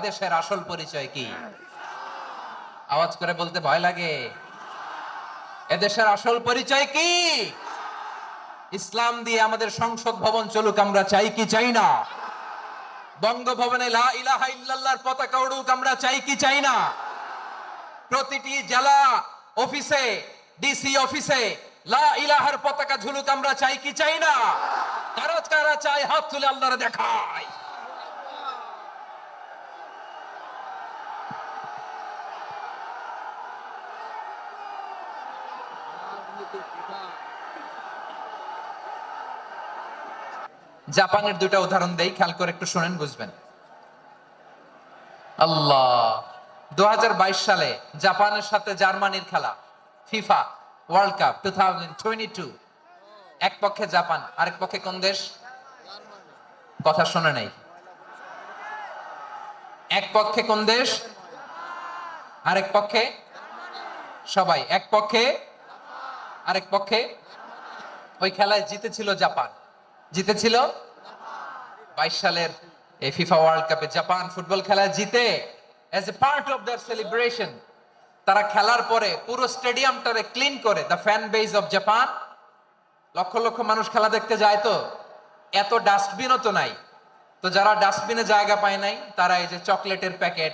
দেশের আসল পরিচয় কি? আওয়াজ করে বলতে ভয় লাগে। এদেশের আসল পরিচয় কি? ইসলাম দিয়ে আমাদের সংসদ ভবন চলুক, আমরা চাই কি চাই না? বঙ্গভবনে লা ইলাহা ইল্লাল্লাহর পতাকা উড়ুক, আমরা চাই কি চাই না? প্রতিটি জেলা অফিসে, ডিসি অফিসে লা ইলাহার পতাকা ঝুলুক, আমরা চাই কি চাই না? কারা কারা চাই হাত তুলে আল্লাহরে দেখায়। জাপানের দুইটা উদাহরণ দেই, খেয়াল করে একটু শুনেন, বুঝবেন। আল্লাহ, 2022 সালে জাপানের সাথে জার্মানির খেলা, ফিফা ওয়ার্ল্ড কাপ 2022। এক পক্ষে জাপান, আরেক পক্ষে কোন দেশ? কথা শোনে নাই। এক পক্ষে কোন দেশ, আরেক পক্ষে? সবাই এক পক্ষে, আরেক পক্ষে। ওই খেলায় জিতেছিল জাপান, জিতেছিল 22 সালের এই ফিফা ওয়ার্ল্ড কাপে জাপান ফুটবল খেলায় জিতে age a part of their celebration তারা খেলার পরে পুরো স্টেডিয়ামটারে ক্লিন করে, the fan base of Japan. Lakh lakh মানুষ খেলা দেখতে যায়, তো এত ডাস্টবিনও তো নাই। তো যারা ডাস্টবিনে জায়গা পায় নাই, তারা এই যে চকলেটের প্যাকেট,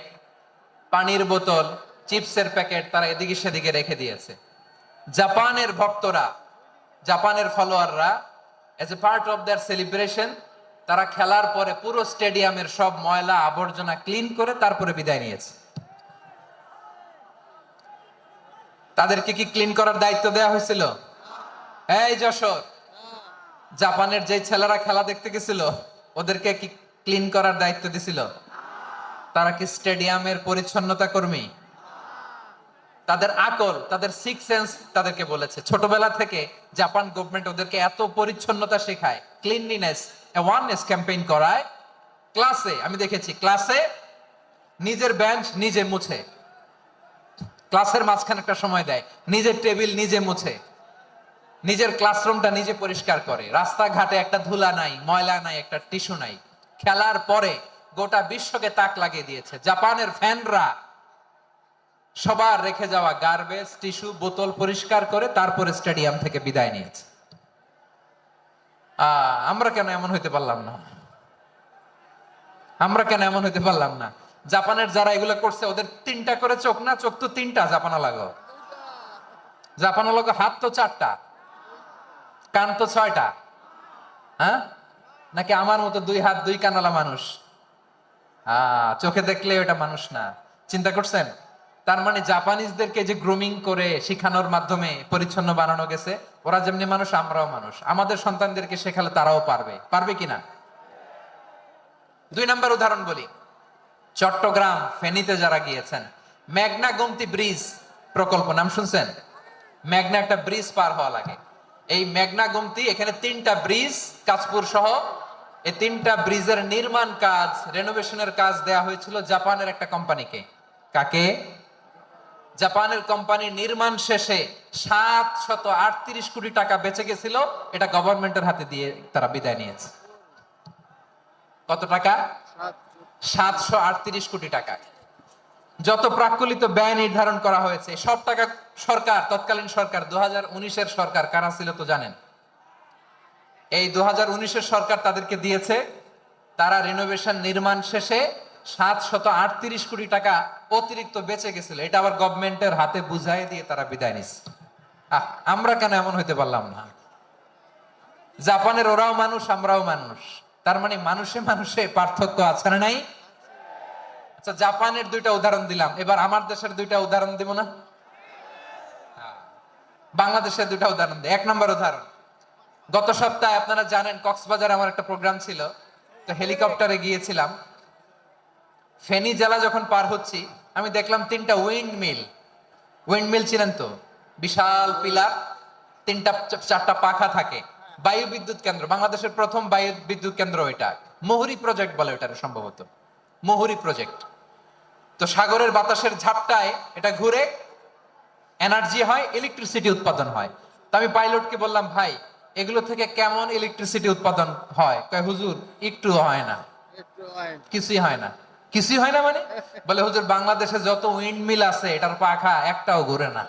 পানির বোতল, চিপসের প্যাকেট তারা এদিকে সেদিকে রেখে দিয়েছে। জাপানের ভক্তরা, জাপানের ফলোয়াররা as a part of their celebration তারা খেলার পরে পুরো স্টেডিয়ামের সব ময়লা আবর্জনা ক্লিন করে তারপরে বিদায় নিয়েছে। তাদেরকে কি ক্লিন করার দায়িত্ব দেওয়া হয়েছিল? এই যশোর, জাপানের যে ছেলেরা খেলা দেখতে গেছিল ওদেরকে কি ক্লিন করার দায়িত্ব দিছিল? তারা কি স্টেডিয়ামের পরিচ্ছন্নতা কর্মী? তাদের আকল, তাদের সিক্স সেন্স তাদেরকে বলেছে। ছোটবেলা থেকে জাপান গভর্নমেন্ট ওদেরকে এত পরিচ্ছন্নতা শেখায়, ক্লিনলিনেস অ্যাওয়ারনেস ক্যাম্পেইন করায়। ক্লাসে আমি দেখেছি, ক্লাসে নিজের বেঞ্চ নিজে মুছে, ক্লাসের মাঝখানে একটা সময় দেয়, নিজের টেবিল নিজে মুছে, নিজের ক্লাসরুমটা নিজে পরিষ্কার করে। রাস্তাঘাটে একটা ধুলা নাই, ময়লা নাই, একটা টিস্যু নাই। খেলার পরে গোটা বিশ্বকে তাক লাগিয়ে দিয়েছে। জাপানের ফ্যানরা সবার রেখে যাওয়া গার্বেজ, টিস্যু, বোতল পরিষ্কার করে তারপরে স্টেডিয়াম থেকে বিদায় নিয়েছে। আমরা কেন এমন হইতে পারলাম না? আমরা কেন এমন হইতে পারলাম না? জাপানের যারা এগুলো করছে ওদের তিনটা করে চোখ না? চোখ তো তিনটা জাপানা লাগো, জাপানা লাগো। হাত তো চারটা, কান তো ছয়টা। হ্যাঁ, নাকি আমার মতো দুই হাত দুই কানালা মানুষ? চোখে দেখলে ওটা মানুষ না। চিন্তা করছেন? তার মানে জাপানিজদেরকে যে গ্রুমিং করে শিখানোর মাধ্যমে পরিচ্ছন্ন বানানো গেছে। ওরা যেমনি মানুষ, আমরাও মানুষ। আমাদের সন্তানদেরকে শেখালে তারাও পারবে, পারবে কিনা? দুই নাম্বার উদাহরণ বলি। চট্টগ্রাম ফেনীতে যারা গিয়েছেন, মেঘনা গোমতী ব্রিজ প্রকল্প নাম শুনছেন? মেঘনা একটা ব্রিজ পার হওয়া লাগে। এই মেঘনা গোমতী, এখানে তিনটা ব্রিজ, কাঁচপুর সহ এই তিনটা ব্রিজের নির্মাণ কাজ, রেনোভেশনের কাজ দেয়া হয়েছিল জাপানের একটা কোম্পানিকে। কাকে? জাপানের কোম্পানি। নির্মাণ শেষে 738 কোটি টাকা বেঁচে গেছিল, এটা গভর্নমেন্টের হাতে দিয়ে তারা বিদায় নিয়েছে। কত টাকা? 738 কোটি টাকা। যত প্রাক্কলিত ব্যয় নির্ধারণ করা হয়েছে সব টাকা সরকার, তৎকালীন সরকার 2019-এর সরকার কারা ছিল তো জানেন? এই 2019-এর সরকার তাদেরকে দিয়েছে। তারা রিনোভেশন নির্মাণ শেষে 738 কোটি টাকা অতিরিক্ত বেঁচে গেছিল, এটা আবার গভর্নমেন্টের হাতে বুঝাই দিয়ে তারা বিদায় নিচ্ছে। আমরা কেন এমন হইতে পারলাম না? জাপানের ওরাও মানুষ, আমরাও মানুষ। তার মানে মানুষে মানুষে পার্থক্য আছে না নাই? আচ্ছা, জাপানের দুইটা উদাহরণ দিলাম, এবার আমার দেশের দুইটা উদাহরণ দিব না? বাংলাদেশের দুইটা উদাহরণ দিই। এক নম্বর উদাহরণ, গত সপ্তাহে আপনারা জানেন কক্সবাজার আমার একটা প্রোগ্রাম ছিল, তো হেলিকপ্টারে গিয়েছিলাম। ফেনী জেলা যখন পার হচ্ছি, আমি দেখলাম তিনটা উইন্ড মিল। উইন্ড মিল ছিলেন তো? বিশাল পিলার, তিনটা চারটা পাখা থাকে। বায়ু বিদ্যুৎ কেন্দ্র, বাংলাদেশের প্রথম বায়ু বিদ্যুৎ কেন্দ্র এটা। মুহুরী প্রজেক্ট বলে ওটার, সম্ভবত মুহুরী প্রজেক্ট। তো সাগরের বাতাসের ঝাপটায় এটা ঘুরে এনার্জি হয়, ইলেকট্রিসিটি উৎপাদন হয়। তো আমি পাইলটকে বললাম, ভাই এগুলো থেকে কেমন ইলেকট্রিসিটি উৎপাদন হয়? কয় হুজুর একটু হয় না, কিছুই হয় না। কিছুই হয় না মানে? বলে হুজুর বাংলাদেশে যত উইন্ড মিল আছে এটার পাখা একটাও ঘুরে না।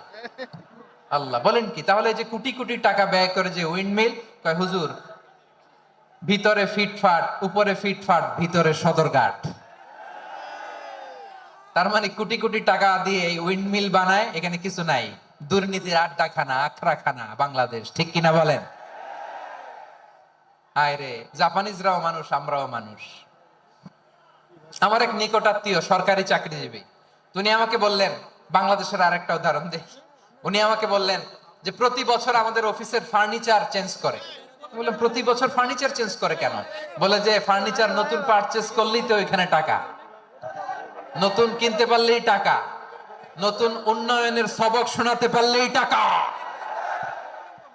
আল্লাহ, বলেন কি? তাহলে যে কোটি কোটি টাকা ব্যয় করে যে উইন্ড মিল, কয় হুজুর ভিতরে ফিটফাট, উপরে ফিটফাট, ভিতরে সদরঘাট। তার মানে কোটি কোটি টাকা দিয়ে এই উইন্ড মিল বানায়, এখানে কিছু নাই। দুর্নীতির আড্ডাখানা, আখড়াখানা বাংলাদেশ, ঠিক কিনা বলেন? আয় রে, জাপানিজরাও মানুষ, আমরাও মানুষ। আমার এক নিকটাত্মীয় সরকারি চাকরিজীবী, উনি আমাকে বললেন, বাংলাদেশের আরেকটা উদাহরণ দেই। উনি আমাকে বললেন যে প্রতি বছর আমাদের অফিসের ফার্নিচার চেঞ্জ করে। আমি বললাম প্রতি বছর ফার্নিচার চেঞ্জ করে কেন? বলে যে ফার্নিচার নতুন পারচেজ করলেই তো ওইখানে টাকা, নতুন কিনতে পারলেই টাকা, নতুন উন্নয়নের সবক শোনাতে পারলেই টাকা।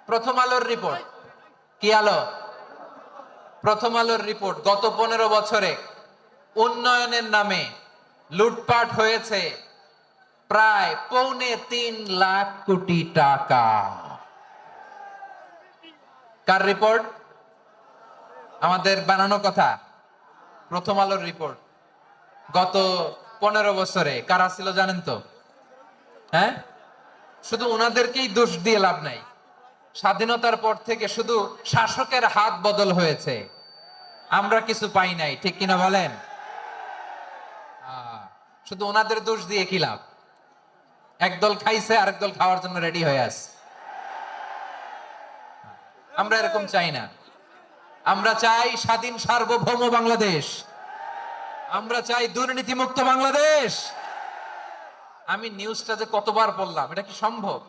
প্রথম আলোর রিপোর্ট, কি আলো? প্রথম আলোর রিপোর্ট, গত 15 বছরে উন্নয়নের নামে লুটপাট হয়েছে প্রায় 2.25 লাখ কোটি টাকা। কার রিপোর্ট? আমাদের বানানো কথা? প্রথম আলোর রিপোর্ট। গত 15 বছরে কারা ছিল জানেন তো? হ্যাঁ, শুধু ওনাদেরকেই দোষ দিয়ে লাভ নাই। স্বাধীনতার পর থেকে শুধু শাসকের হাত বদল হয়েছে, আমরা কিছু পাই নাই, ঠিক কিনা বলেন? শুধু ওনাদের দোষ দিয়ে কি লাভ? একদল খাইছে, আরেক দল খাওয়ার জন্য রেডি হয়ে আছে। আমরা এরকম চাই না। আমরা চাই স্বাধীন সার্বভৌম বাংলাদেশ। আমরা চাই দুর্নীতিমুক্ত বাংলাদেশ। আমি নিউজটা যে কতবার পড়লাম, এটা কি সম্ভব?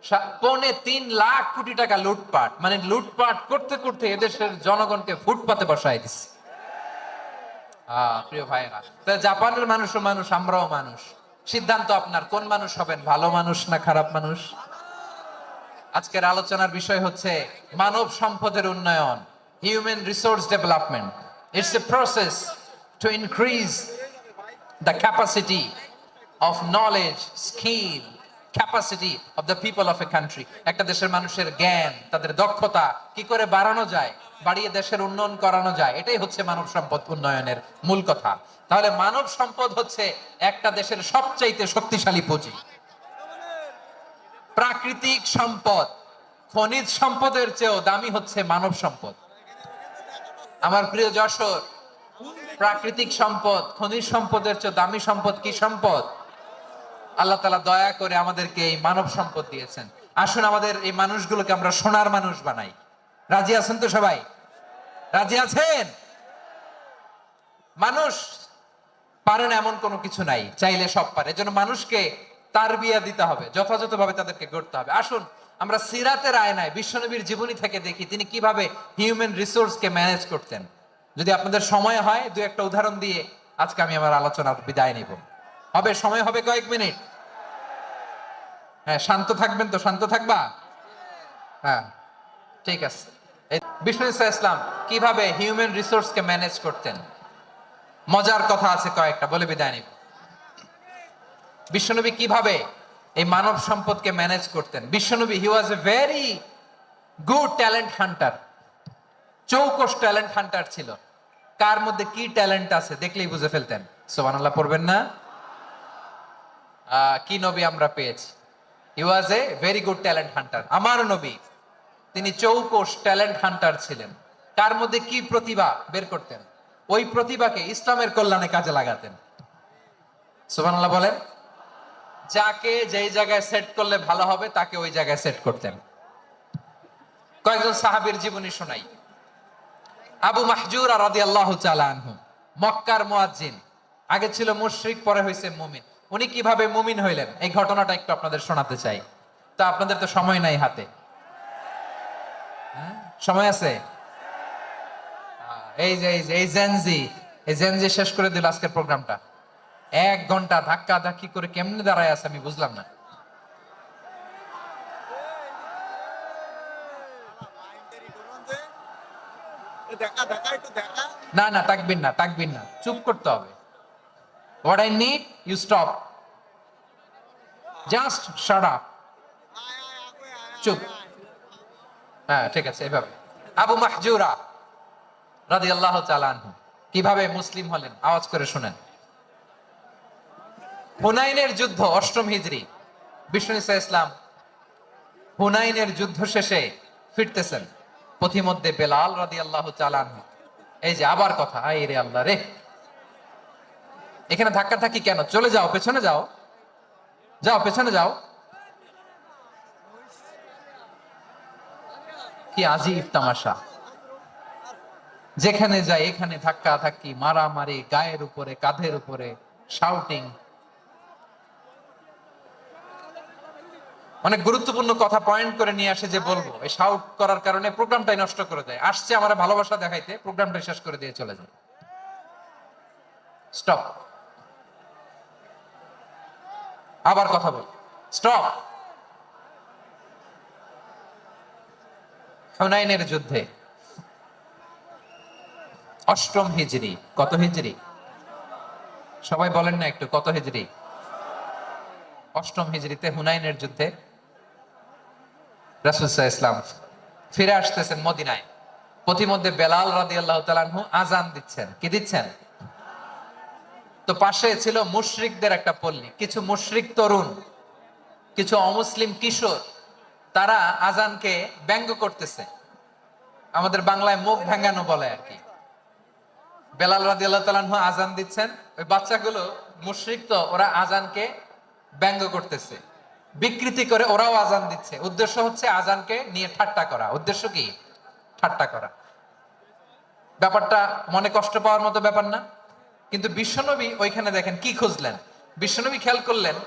3.25 লাখ কোটি টাকা লুটপাট, মানে লুটপাট করতে করতে এদেশের জনগণকে ফুটপাতে বসায় দিচ্ছে। প্রিয় ভাইরা, জাপানের মানুষও মানুষ, আমরাও মানুষ। সিদ্ধান্ত আপনার, কোন মানুষ হবেন, ভালো মানুষ না খারাপ মানুষ? আজকের আলোচনার বিষয় হচ্ছে মানব সম্পদের উন্নয়ন, human resource development. It's a process to increase the capacity of knowledge, skill, capacity of the people of a country. একটা দেশের মানুষের জ্ঞান, তাদের দক্ষতা কি করে বাড়ানো যায়, বাড়িয়ে দেশের উন্নয়ন করানো যায়, এটাই হচ্ছে মানব সম্পদ উন্নয়নের মূল কথা। তাহলে মানব সম্পদ হচ্ছে একটা দেশের সবচাইতে শক্তিশালী পুঁজি। প্রাকৃতিক সম্পদ, খনিজ সম্পদের চেয়েও দামি হচ্ছে মানব সম্পদ। আমার প্রিয় যশোর, প্রাকৃতিক সম্পদ, খনিজ সম্পদের চেয়ে দামি সম্পদ কি সম্পদ? আল্লাহ তাআলা দয়া করে আমাদেরকে এই মানব সম্পদ দিয়েছেন। আসুন আমাদের এই মানুষগুলোকে আমরা সোনার মানুষ বানাই। রাজি আছেন তো সবাই? রাজি আছেন? মানুষ পারে না এমন কোনো কিছু নাই, চাইলে সব পারে। এজন্য মানুষকে তারবিয়া দিতে হবে, যথাযথভাবে তাদেরকে গড়তে হবে। আসুন আমরা সিরাতের আয়নায় বিশ্বনবীর জীবনী থেকে দেখি তিনি কিভাবে হিউম্যান রিসোর্সকে ম্যানেজ করতেন। যদি আপনাদের সময় হয়, দু একটা উদাহরণ দিয়ে আজকে আমি আমার আলোচনার বিদায় নিব। হবে? সময় হবে কয়েক মিনিট? হ্যাঁ, শান্ত থাকবেন তো? শান্ত থাকবা? হ্যাঁ, ঠিক আছে। বিষ্ণু ইসলাম কিভাবে হিউম্যান রিসোর্সকে ম্যানেজ করতেন, মজার কথা আছে কয়েকটা, বলে বিদায় নিব। বিশ্বনবী কিভাবে এই মানব সম্পদকে ম্যানেজ করতেন? বিশ্বনবী, he was a very good talent hunter, চৌকস ট্যালেন্ট হান্টার ছিল। কার মধ্যে কি ট্যালেন্ট আছে দেখলেই বুঝে ফেলতেন। সুবহানাল্লাহ পড়বেন না? কি নবী আমরা পেয়েছি! He was a very good talent hunter. আমার নবী, তিনি চৌকস ট্যালেন্ট হান্টার ছিলেন। কার মধ্যে কি প্রতিভা বের করতেন, ওই প্রতিভাকে ইসলামের কল্যাণে কাজে লাগাতেন। সুবহানাল্লাহ বলেন। যাকে যেই জায়গায় সেট করলে ভালো হবে তাকে ওই জায়গায় সেট করতেন। কয়েকজন সাহাবীর জীবনী শোনাই। আবু মাহজুরা রাদিয়াল্লাহু তাআলা আনহু, মক্কার মুয়াজ্জিন, আগে ছিল মুশরিক, পরে হয়েছে মুমিন। উনি কিভাবে মুমিন হইলেন এই ঘটনাটা একটু আপনাদের শোনাতে চাই। তা আপনাদের তো সময় নাই হাতে, সময় আছে? এই জেনজি শেষ করে দিল আজকের প্রোগ্রামটা। 1 ঘন্টা ধাক্কা ধাক্কি করে কেমনে দাঁড়ায় আছে আমি বুঝলাম না। না না, তাকবির না, তাকবির না, চুপ করতে হবে। What I need, you stop. Just shut up. চুপ। হ্যাঁ, ঠিক আছে, এভাবে। আবু মাহজুরা রাদিয়াল্লাহু তাআলা আনহু কিভাবে মুসলিম হলেন আওয়াজ করে শুনেন। হুনাইনের যুদ্ধ 8ম হিজরি, বিষ্ণু ঈসা ইসলাম হুনাইনের যুদ্ধ শেষে ফিরতেছেন, পথিমধ্যে বেলাল রাদিয়াল্লাহু তাআলা আনহু, এই যে আবার কথা, আই রে আল্লাহ রে, এখানে ধাক্কা থাকি কেন? চলে যাও, পেছনে যাও, যাও পেছনে যাও। কি আজীব তামাশা, যেখানে যায় এখানে ধাক্কা ধাক্কি, মারামারি, গায়ের উপরে কাঁধের উপরে শাউটিং। অনেক গুরুত্বপূর্ণ কথা পয়েন্ট করে নিয়ে আসে যে বলবো, এই শাউট করার কারণে প্রোগ্রামটাই নষ্ট করে দেয়। আসছে আমার ভালোবাসা দেখাইতে, প্রোগ্রামটা শেষ করে দিয়ে চলে যায়। স্টপ, আবার কথা বল, স্টপ। হুনাইনের যুদ্ধে 8ম হিজরি, কত হিজরি সবাই বলেন না একটু, কত হিজরি? 8ম হিজরিতে হুনাইনের যুদ্ধে রাসূল সাল্লাল্লাহু আলাইহি ওয়াসাল্লাম ফিরে আসতেছেন মদিনায়। পথিমধ্যে বেলাল রাদিয়াল্লাহু তাআলা আনহু আযান দিচ্ছেন। কি দিচ্ছেন? তো পাশে ছিল মুশরিকদের একটা পল্লী, কিছু মুশরিক তরুণ, কিছু অমুসলিম কিশোর, তারা আযানকে ব্যঙ্গ করতেছে, আমাদের বাংলায় মুখ ভেঙ্গানো বলে আর কি। বেলাল রাদিয়াল্লাহু তাআলা আনহু আযান দিচ্ছেন, ওই বাচ্চাগুলো মুশরিক, তো ওরা আযানকে ব্যঙ্গ করতেছে, বিকৃতি করে ওরাও আযান দিচ্ছে। উদ্দেশ্য হচ্ছে আযানকে নিয়ে ঠাট্টা করা। উদ্দেশ্য কি? ঠাট্টা করা। ব্যাপারটা মনে কষ্ট পাওয়ার মতো ব্যাপার না? কিন্তু বিশ্বনবী ওইখানে দেখেন কি খুঁজলেন। বিশ্বনবী খেয়াল করলেন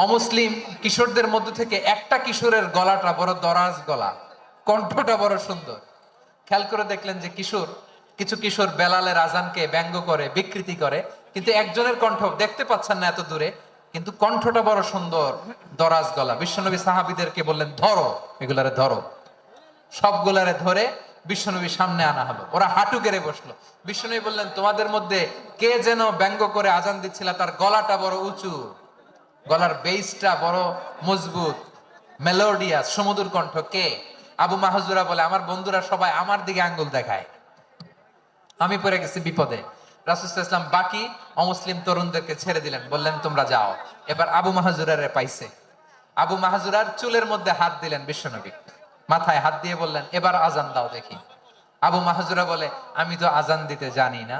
অমুসলিম কিশোরদের মধ্যে থেকে একটা কিশোরের গলাটা বড় দরাজ গলা, কণ্ঠটা বড় সুন্দর। খেয়াল করে দেখলেন যে কিছু কিশোর বেলালের আযানকে ব্যঙ্গ করে, বিকৃতি করে, কিন্তু একজনের কণ্ঠ দেখতে পাচ্ছেন না এত দূরে, কিন্তু কণ্ঠটা বড় সুন্দর, দরাজ গলা। বিশ্বনবী সাহাবীদেরকে বললেন, ধরো এগুলারে, ধরো। সবগুলারে ধরে বিশ্বনবীর সামনে আনা হলো। ওরা হাঁটু গেড়ে বসলো। বিশ্বনবী বললেন, তোমাদের মধ্যে কে যেন ব্যঙ্গ করে আযান দিচ্ছিল, তার গলাটা বড় উঁচু, গলার বেসটা বড় মজবুত, মেলোডিয়াস, সুমধুর কণ্ঠ। কে? আবু মাহজুরা বলে, আমার বন্ধুরা সবাই আমার দিকে আঙ্গুল দেখায়, আমি পড়ে গেছি বিপদে। রাসূল সাল্লাল্লাহু আলাইহি ওয়াসাল্লাম বাকি অমুসলিম তরুণদেরকে ছেড়ে দিলেন, বললেন তোমরা যাও। এবার আবু মাহজুরারে পাইছে। আবু মাহজুরার চুলের মধ্যে হাত দিলেন বিশ্বনবী, মাথায় হাত দিয়ে বললেন, এবার আযান দাও দেখি। আবু মাহজুরা বলে, আমি তো আযান দিতে জানি না,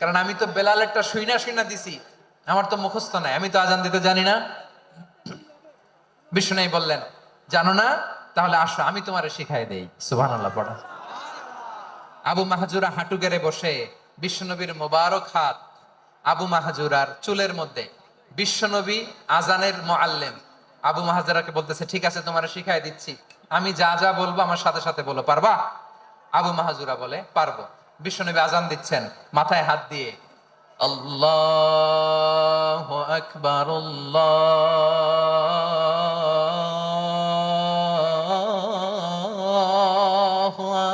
কারণ আমি তো বেলালেরটা শুইনা শুইনা দিছি, আমার তো মুখস্থ নাই, আমি তো আযান দিতে জানি না। বিশ্বনবী বললেন, জানো না? তাহলে আসো আমি তোমারে শিখাই দেই। সুবহানাল্লাহ পড়া। আবু মাহজুরা হাঁটু গেড়ে বসে, বিশ্বনবীর মোবারক হাত আবু মাহজুরার চুলের মধ্যে। বিশ্বনবী আযানের মুআল্লিম আবু মাহজুরাকে বলতেছে, ঠিক আছে তোমারে শিখাই দিচ্ছি, আমি যা যা বলবো আমার সাথে সাথে বলো, পারবা? আবু মাহজুরা বলে, পারবো। বিশ্বনবী আযান দিচ্ছেন, মাথায় হাত দিয়ে আল্লাহু আকবার, আল্লাহু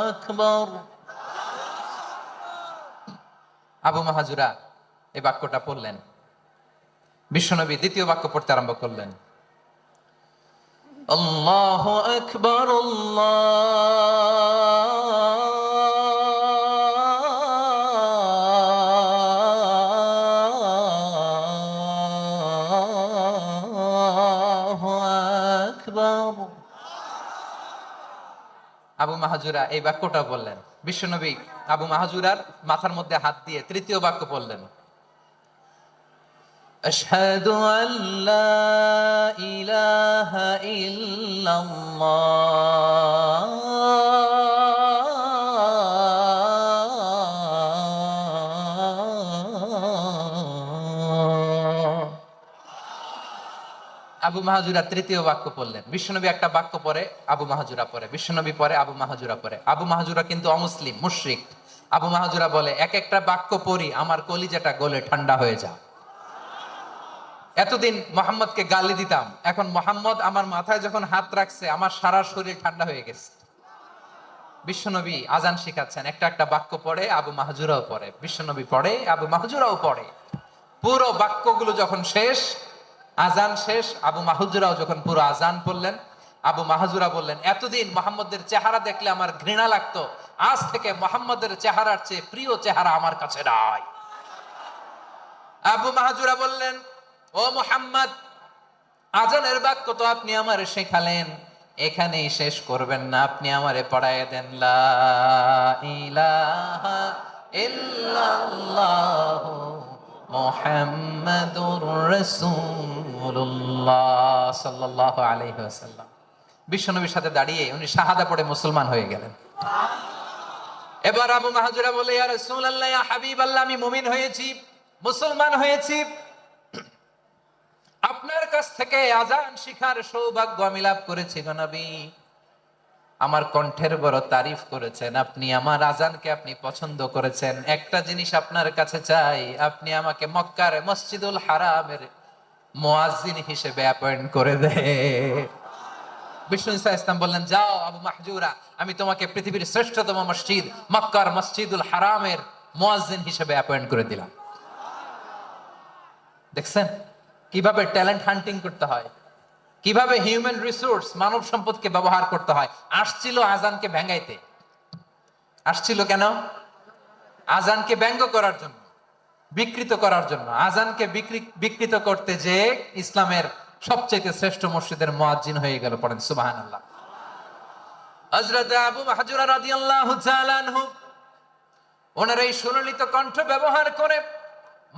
আকবার। আবু মাহজুরা এই বাক্যটা পড়লেন। বিশ্বনবী দ্বিতীয় বাক্য পড়তে আরম্ভ করলেন, আল্লাহু আকবার, আল্লাহু আকবার। আবু মাহজুরা এই বাক্যটা বললেন। বিশ্বনবী আবু মাহজুরার মাথার মধ্যে হাত দিয়ে তৃতীয় বাক্য বললেন, আশহাদু আল্লা ইলাহা ইল্লাল্লাহ। আবু মাহজুরা তৃতীয় বাক্য পড়লেন। বিশ্বনবী একটা বাক্য পরে আবু মাহজুরা পরে, বিশ্বনবী পরে আবু মাহজুরা পরে। আবু মাহজুরা কিন্তু অমুসলিম, মুশরিক। আবু মাহজুরা বলে, এক একটা বাক্য পড়ি আমার কলিজাটা গলে ঠান্ডা হয়ে যায়। এতদিন মোহাম্মদকে গালি দিতাম, এখন মোহাম্মদ আমার মাথায় যখন হাত রাখছে আমার সারা শরীর ঠান্ডা হয়ে গেছে। বিশ্বনবী আযান শিখাচ্ছেন, একটা একটা বাক্য পড়ে আবু মাহজুরাও পড়ে, বিশ্বনবী পড়ে আবু মাহজুরাও পড়ে। পুরো বাক্যগুলো যখন শেষ, আযান শেষ, আবু মাহজুরাও যখন পুরো আযান পড়লেন, আবু মাহজুরা বললেন, এতদিন মোহাম্মদের চেহারা দেখলে আমার ঘৃণা লাগতো, আজ থেকে মোহাম্মদের চেহারার চেয়ে প্রিয় চেহারা আমার কাছে নাই। আবু মাহজুরা বললেন, ও মুহাম্মদ, আজানের বাক্য তো আপনি আমারে শেখালেন, এখানেই শেষ করবেন না, আপনি আমারে পড়ায় দেন লা ইলাহা ইল্লাল্লাহু মুহাম্মাদুর রাসূলুল্লাহ সাল্লাল্লাহু আলাইহি ওয়াসাল্লাম। বিশ্বনবীর সাথে দাঁড়িয়ে উনি শাহাদা পড়ে মুসলমান হয়ে গেলেন। এবার আবু মাহজুরা বলে, ইয়া রাসূলুল্লাহ, ইয়া হাবিবাল্লাহ, আমি মুমিন হয়েছি, মুসলমান হয়েছি, আপনার কাছ থেকে আজান শিখার সৌভাগ্য আমি লাভ করেছি গো নবী। আমার কণ্ঠের বড় তারিফ করেছেন, আপনি আমার আজানকে আপনি পছন্দ করেছেন। একটা জিনিস আপনার কাছে চাই, আপনি আমাকে মক্কার মসজিদুল হারামের মুয়াজ্জিন হিসেবে অ্যাপয়েন্ট করে দে। বিষ্ণু ইসা ইসলাম বললেন, যাও আবু মাহজুরা, আমি তোমাকে পৃথিবীর শ্রেষ্ঠতম মসজিদ মক্কার মসজিদুল হারামের মুয়াজ্জিন হিসেবে অ্যাপয়েন্ট করে দিলাম। দেখছেন কিভাবে ট্যালেন্ট হান্টিং করতে হয়, কিভাবে হিউম্যান রিসোর্স মানব সম্পদকে ব্যবহার করতে হয়। আসছিল আজানকে ভেঙ্গাইতে, আসছিল কেন? আজানকে ব্যঙ্গ করার জন্য, বিকৃত করার জন্য। আজানকে বিকৃত করতে যে ইসলামের সবচেয়ে শ্রেষ্ঠ মসজিদের মুয়াজ্জিন হয়ে গেল। পড়েন সুবহানাল্লাহ। হযরত আবু মাহজুরা রাদিয়াল্লাহু তাআলা আনহু ওনার এই সুললিত কণ্ঠ ব্যবহার করে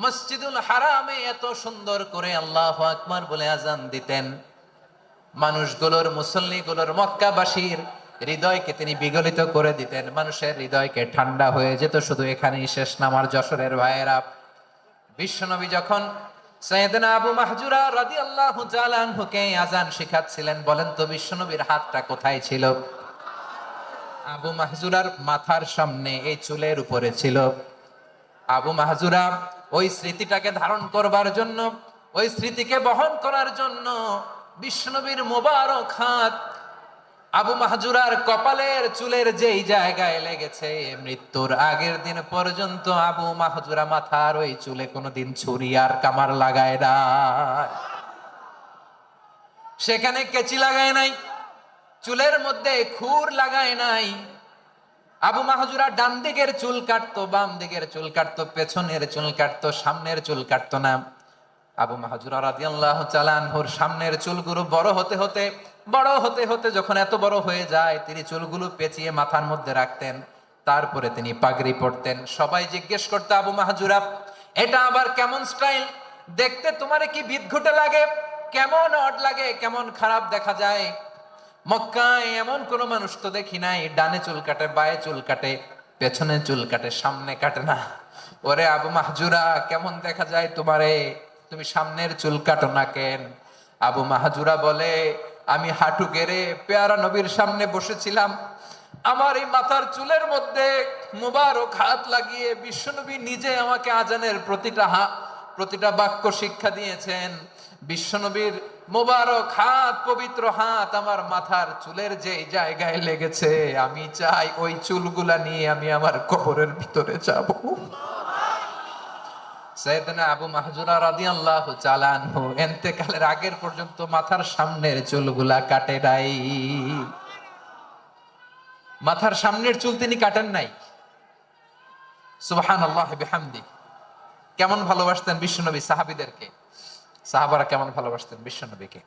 মসজিদুল হারামে এত সুন্দর করে আল্লাহু আকবার বলে আজান দিতেন, মানুষগুলোর, মুসল্লিগুলোর, মক্কাবাসীর হৃদয়কে তিনি বিগলিত করে দিতেন, মানুষের হৃদয়কে ঠান্ডা হয়ে যেত। শুধু এখানেই শেষ না আমার যশোরের ভাইয়েরা, বিশ্বনবী যখন সাইয়েদনা আবু মাহজুরা রাদিয়াল্লাহু তাআলা আনহুকে আজান শেখাচ্ছিলেন, বলেন তো বিশ্বনবীর হাতটা কোথায় ছিল? আবু মাহজুরার মাথার সামনে, এই চুলের উপরে ছিল। আবু মাহজুরা ওই স্মৃতিটাকে ধারণ করবার জন্য, ওই স্মৃতিকে বহন করার জন্য বিশ্বনবীর মোবারক হাত আবু মাহজুরার কপালের চুলের যেই জায়গায় লেগেছে, মৃত্যুর আগের দিন পর্যন্ত আবু মাহজুরা মাথার ওই চুলে কোনোদিন ছুরি আর কামার লাগায় না, সেখানে কেচি লাগায় নাই, চুলের মধ্যে খুর লাগায় নাই। আবু মাহজুরা ডান দিকের চুল কাটতো, বাম দিকের চুল কাটতো, পেছনের চুল কাটতো, সামনের চুল কাটতো না। আবু মাহজুরা রাদিয়াল্লাহু তাআলা আনহুর সামনের চুলগুলো বড় হতে হতে যখন এত বড় হয়ে যায়, তিনি চুলগুলো পেঁচিয়ে মাথার মধ্যে রাখতেন, তারপরে তিনি পাগড়ি পরতেন। সবাই জিজ্ঞেস করতো, আবু মাহজুরা, এটা আবার কেমন স্টাইল? দেখতে তোমারে কি বিদঘুটে লাগে, কেমন অড লাগে, কেমন খারাপ দেখা যায়। মক্কায় এমন কোন মানুষ তো দেখি নাই, ডানে চুল কাটে, বায়ে চুল কাটে, পেছনে চুল কাটে, সামনে কাটে না। ওরে আবু মাহজুরা, কেমন দেখা যায় তোমারে, তুমি সামনের চুল কাটো না কেন? আবু মাহজুরা বলে, আমি হাঁটু গেড়ে পেয়ারা নবীর সামনে বসেছিলাম, আমার এই মাথার চুলের মধ্যে মুবারক হাত লাগিয়ে বিশ্বনবী নিজে আমাকে আজানের প্রতিটা বাক্য শিক্ষা দিয়েছেন। বিশ্বনবীর মোবারক হাত, পবিত্র হাত আমার মাথার চুলের যে জায়গায় লেগেছে, আমি চাই ওই চুলগুলা নিয়ে আমি আমার কবরের ভিতরে যাব। সাইয়েদনা আবু মাহজুরা রাদিয়াল্লাহু তাআলা আনহু ইন্তেকালের আগের পর্যন্ত মাথার সামনের চুলগুলা কাটে নাই, মাথার সামনের চুল তিনি কাটেন নাই। সুবহানাল্লাহি বিহামদি। কেমন ভালোবাসতেন বিশ্বনবী সাহাবীদেরকে, সাহাবারা কেমন ভালোবাসতেন বিশ্বনবীকে।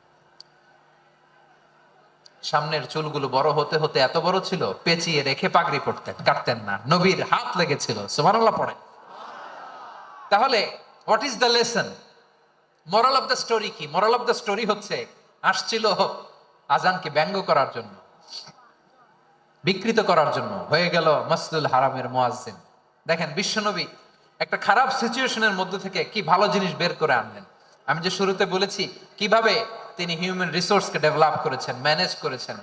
সামনের চুলগুলো বড় হতে হতে এত বড় ছিল, পেঁচিয়ে রেখে পাগড়ি পরতেন, কাটতেন না, নবীর হাত লেগেছিল। সুবহানাল্লাহ পড়ে। তাহলে what is the lesson, moral of the story কি? মোরাল অফ দ্য স্টোরি হচ্ছে, আসছিল আজানকে ব্যঙ্গ করার জন্য, বিকৃত করার জন্য, হয়ে গেল মসজিদুল হারামের মুয়াজ্জিন। দেখেন বিশ্বনবী একটা খারাপ সিচুয়েশনের মধ্যে থেকে কি ভালো জিনিস বের করে আনলেন। আমি যে শুরুতে বলেছি কিভাবে তিনি হিউম্যান রিসোর্সকে ডেভেলপ করেছেন, ম্যানেজ করেছেন।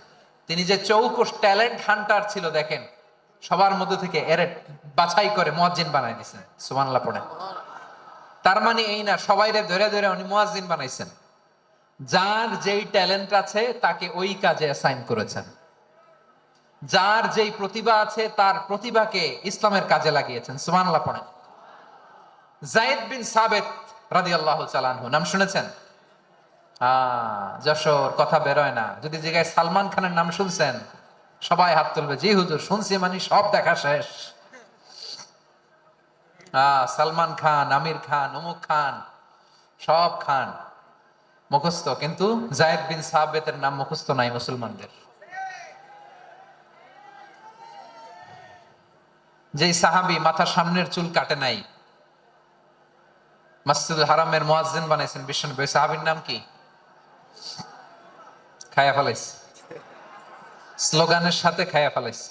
তিনি যে চৌকস ট্যালেন্ট হান্টার ছিল, দেখেন সবার মধ্যে থেকে এর বাছাই করে মুয়াজ্জিন বানাই দিয়েছেন। সুবহানাল্লাহ পড়েন। তার মানে এই না সবাইরে ধরে ধরে উনি মুয়াজ্জিন বানাইছেন, যার যেই ট্যালেন্ট আছে তাকে ওই কাজে অ্যাসাইন করেছেন, যার যেই প্রতিভা আছে তার প্রতিভাকে ইসলামের কাজে লাগিয়েছেন। সুবহানাল্লাহ পড়েন। যায়েদ বিন সাবিত রাদিয়াল্লাহু তাআলা আনহু নাম শুনেছেন? যশোর, কথা বেরোয় না। যদি জায়গায় সালমান খানের নাম শুনছেন, সবাই হাত তুলবে, জি হুজুর শুনছি, মানে সব দেখা শেষ। সালমান খান, আমির খান, অমুক খান, সব খান মুখস্থ, কিন্তু জায়েদ বিন সাবিতের নাম মুখস্থ নাই মুসলমানদের। যেই সাহাবী মাথা সামনের চুল কাটে নাই, মসজিদুল হারামের মুয়াজ্জিন বানাইছেন বিশ্বনবী, ওই সাহাবীর নাম কি? খায়া ফেলাইছে, স্লোগানের সাথে খায়া ফেলাইছে।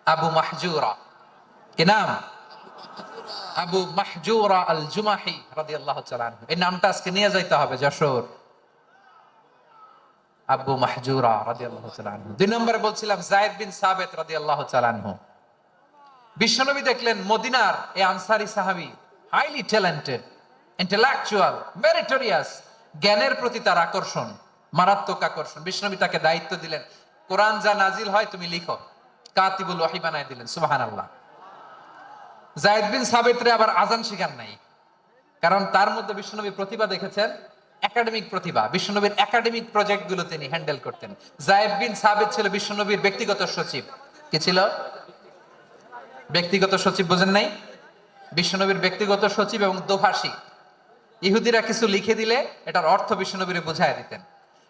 আবু মাহজুরা, কি নাম? আবু মাহজুরা আল জুমাহি রাদিয়াল্লাহু তাআলা আনহু। এই নামটা আজকে নিয়ে যাইতে হবে যশোর। আবু মাহজুরা রাদিয়াল্লাহু তাআলা আনহু। দুই নম্বরে বলছিলাম যায়েদ বিন সাবিত রাদিয়াল্লাহু তাআলা আনহু। বিশ্বনবী দেখলেন মদিনার এই আনসারী সাহাবী হাইলি ট্যালেন্টেড, ইন্টেলেকচুয়াল, মেরিটোরিয়াস, জ্ঞানের প্রতি তার আকর্ষণ, মারাত্মক আকর্ষণ। বিশ্বনবী তাকে দায়িত্ব দিলেন, কোরআন যা নাজিল হয় তুমি লিখো, কাতিবুল ওয়াহি বানায় দিলেন। সুবহানাল্লাহ। যায়েদ বিন সাবিতরে আবার আজান শিখান নাই, কারণ তার মধ্যে বিশ্বনবী প্রতিভা দেখেছেন, একাডেমিক প্রতিভা। বিশ্বনবীর একাডেমিক প্রজেক্ট গুলো তিনি হ্যান্ডেল করতেন। যায়েদ বিন সাবিত ছিল বিশ্বনবীর ব্যক্তিগত সচিব। কি ছিল? ব্যক্তিগত সচিব, বোঝেন নাই? বিশ্বনবীর ব্যক্তিগত সচিব এবং দোভাষী। ইহুদিরা কিছু লিখে দিলে এটার অর্থ বিশ্বনবীরে বুঝায় দিতেন,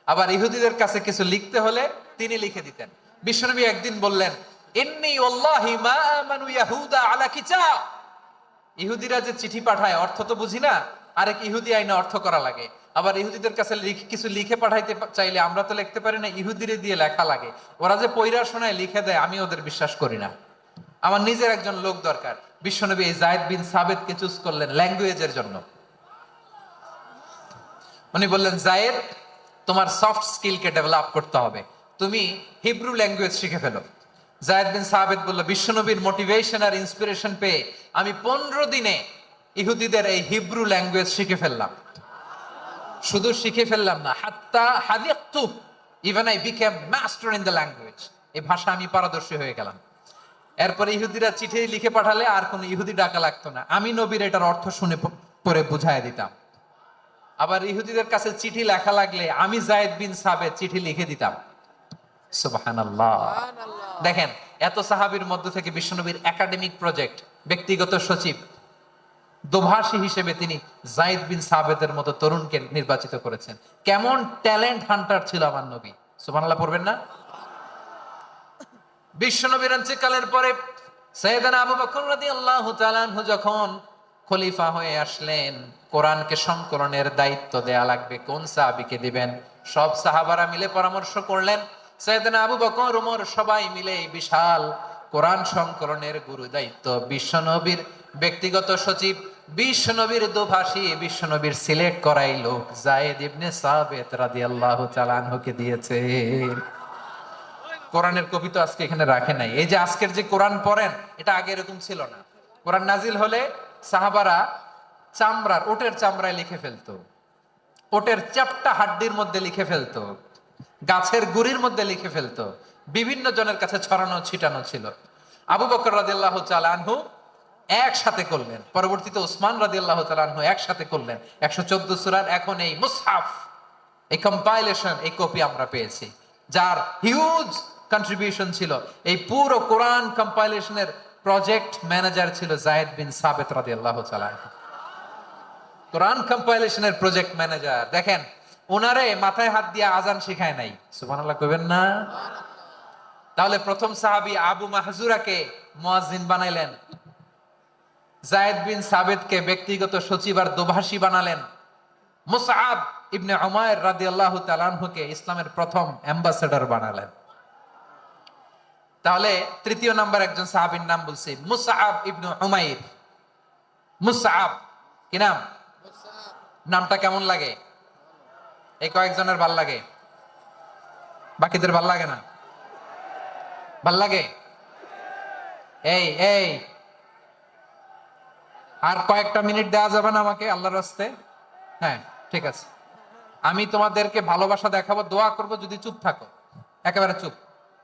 আবার ইহুদিদের কাছে কিছু লিখতে হলে তিনি লিখে দিতেন। বিশ্বনবী একদিন বললেন, ইন্নী ওয়াল্লাহি মা আমানু ইয়াহুদা আলা কিতাব। ইহুদিরা যে চিঠি পাঠায় অর্থ তো বুঝি না, আরেক ইহুদি আইনে অর্থ করা লাগে। আবার ইহুদিদের কাছে কিছু লিখে পাঠাইতে চাইলে আমরা তো লিখতে পারি না, ইহুদিরে দিয়ে লেখা লাগে। ওরা যে পয়রা শোনায় লিখে দেয়, আমি ওদের বিশ্বাস করি না। আমার নিজের একজন লোক দরকার। বিশ্বনবী এই যায়েদ বিন সাবিতকে চুজ করলেন ল্যাঙ্গুয়েজের জন্য। উনি বললেন, যায়েদ, তোমার সফট স্কিলকে ডেভেলপ করতে হবে, তুমি হিব্রু ল্যাঙ্গুয়েজ শিখে ফেলো। যায়েদ বিন সাবিত বলল, বিশ্বনবীর মোটিভেশন আর ইন্সপিরেশন পেয়ে আমি 15 দিনে ইহুদিদের এই হিব্রু ল্যাঙ্গুয়েজ শিখে ফেললাম। শুধু শিখে ফেললাম না, হাত্তা হাদিয়াতু, even I became master in the language. এই ভাষা আমি পারদর্শী হয়ে গেলাম। এরপরে ইহুদিরা চিঠি লিখে পাঠালে আর কোন ইহুদি ডাকা লাগতো না, আমি নবীর এটার অর্থ শুনে পরে বুঝায় দিতাম। আবার ইহুদিদের কাছে চিঠি লেখা লাগলে আমি যায়েদ বিন সাবিত চিঠি লিখে দিতাম। সুবহানাল্লাহ। দেখেন, এত সাহাবীর মধ্য থেকে বিশ্বনবীর একাডেমিক প্রজেক্ট, ব্যক্তিগত সচিব, দোভাষী হিসেবে তিনি যায়েদ বিন সাবিতের মতো তরুণকে নির্বাচিত করেছেন। কেমন ট্যালেন্ট হান্টার ছিল আমার নবী! সুবহানাল্লাহ পড়বেন না? বিশ্বনবীর ইন্তেকালের পরে সাইয়েদনা আবু বকর রাদিয়াল্লাহু তাআলা আনহু যখন খলিফা হয়ে আসলেন, কোরআনকে সংকলনের দায়িত্ব দেয়া লাগবে, কোন সাহাবীকে দিবেন? সব সাহাবারা মিলে পরামর্শ করলেন। সাইয়েদনা আবু বকর, ওমর সবাই মিলে এই বিশাল কোরআন সংকলনের গুরু দায়িত্ব বিশ্বনবীর ব্যক্তিগত সচিব, বিশ্বনবীর দোভাষী, বিশ্বনবীর সিলেক্ট করাই লোক যায়েদ ইবনে সাবিত রাদিয়াল্লাহু তাআলা আনহুকে দিয়েছে। কোরআনের কপি তো আজকে এখানে রাখে নাই। এই যে আজকের যে কোরআন পড়েন, এটা আগে এরকম ছিল না। কোরআন নাজিল হলে সাহাবারা চামড়ার, ওটের চামড়ায় লিখে ফেলতো, ওটের চ্যাপ্টা হাড্ডির মধ্যে লিখে ফেলতো, গাছের গুড়ির মধ্যে লিখে ফেলতো, বিভিন্ন জনের কাছে ছড়ানো ছিটানো ছিল। আবু বকর রাদিয়াল্লাহু তাআলা আনহু একসাথে করলেন, পরবর্তীতে ওসমান রাদিয়াল্লাহু তাআলা আনহু একসাথে করলেন। 114 সূরার এখন এই মুসহাফ, এই কম্পাইলেশন, এই কপি আমরা পেয়েছি, যার হিউজ কন্ট্রিবিউশন ছিল। এই পুরো কোরআন কম্পাইলেশনের প্রজেক্ট ম্যানেজার ছিল যায়েদ বিন সাবিত রাদিয়াল্লাহু তাআলা। কোরআন কম্পাইলেশনের প্রজেক্ট ম্যানেজার। দেখেন, ওনারে মাথায় হাত দিয়ে আজান শিখায় নাই। সুবহানাল্লাহ কইবেন না? তাহলে প্রথম সাহাবী আবু মাহজুরাকে মুয়াজ্জিন বানাইলেন, যায়েদ বিন সাবিতকে ব্যক্তিগত সচিব আর দোভাষী বানালেন, মুসআব ইবনে উমাইর রাদিয়াল্লাহু তাআলা আনহুকে ইসলামের প্রথম অ্যাম্বাসেডর বানালেন। তাহলে তৃতীয় নাম্বার একজন সাহাবীর নাম বলছি, মুসআব ইবনে উমাইর। মুসআব, কি নাম? নামটা কেমন লাগে? এই কয়েকজনের ভাল লাগে, বাকিদের ভাল লাগে না? ভাল লাগে? এই এই আর কয়েকটা মিনিট দেওয়া যাবে না আমাকে আল্লাহর রাস্তে? হ্যাঁ, ঠিক আছে। আমি তোমাদেরকে ভালোবাসা দেখাবো, দোয়া করব, যদি চুপ থাকো, একেবারে চুপ,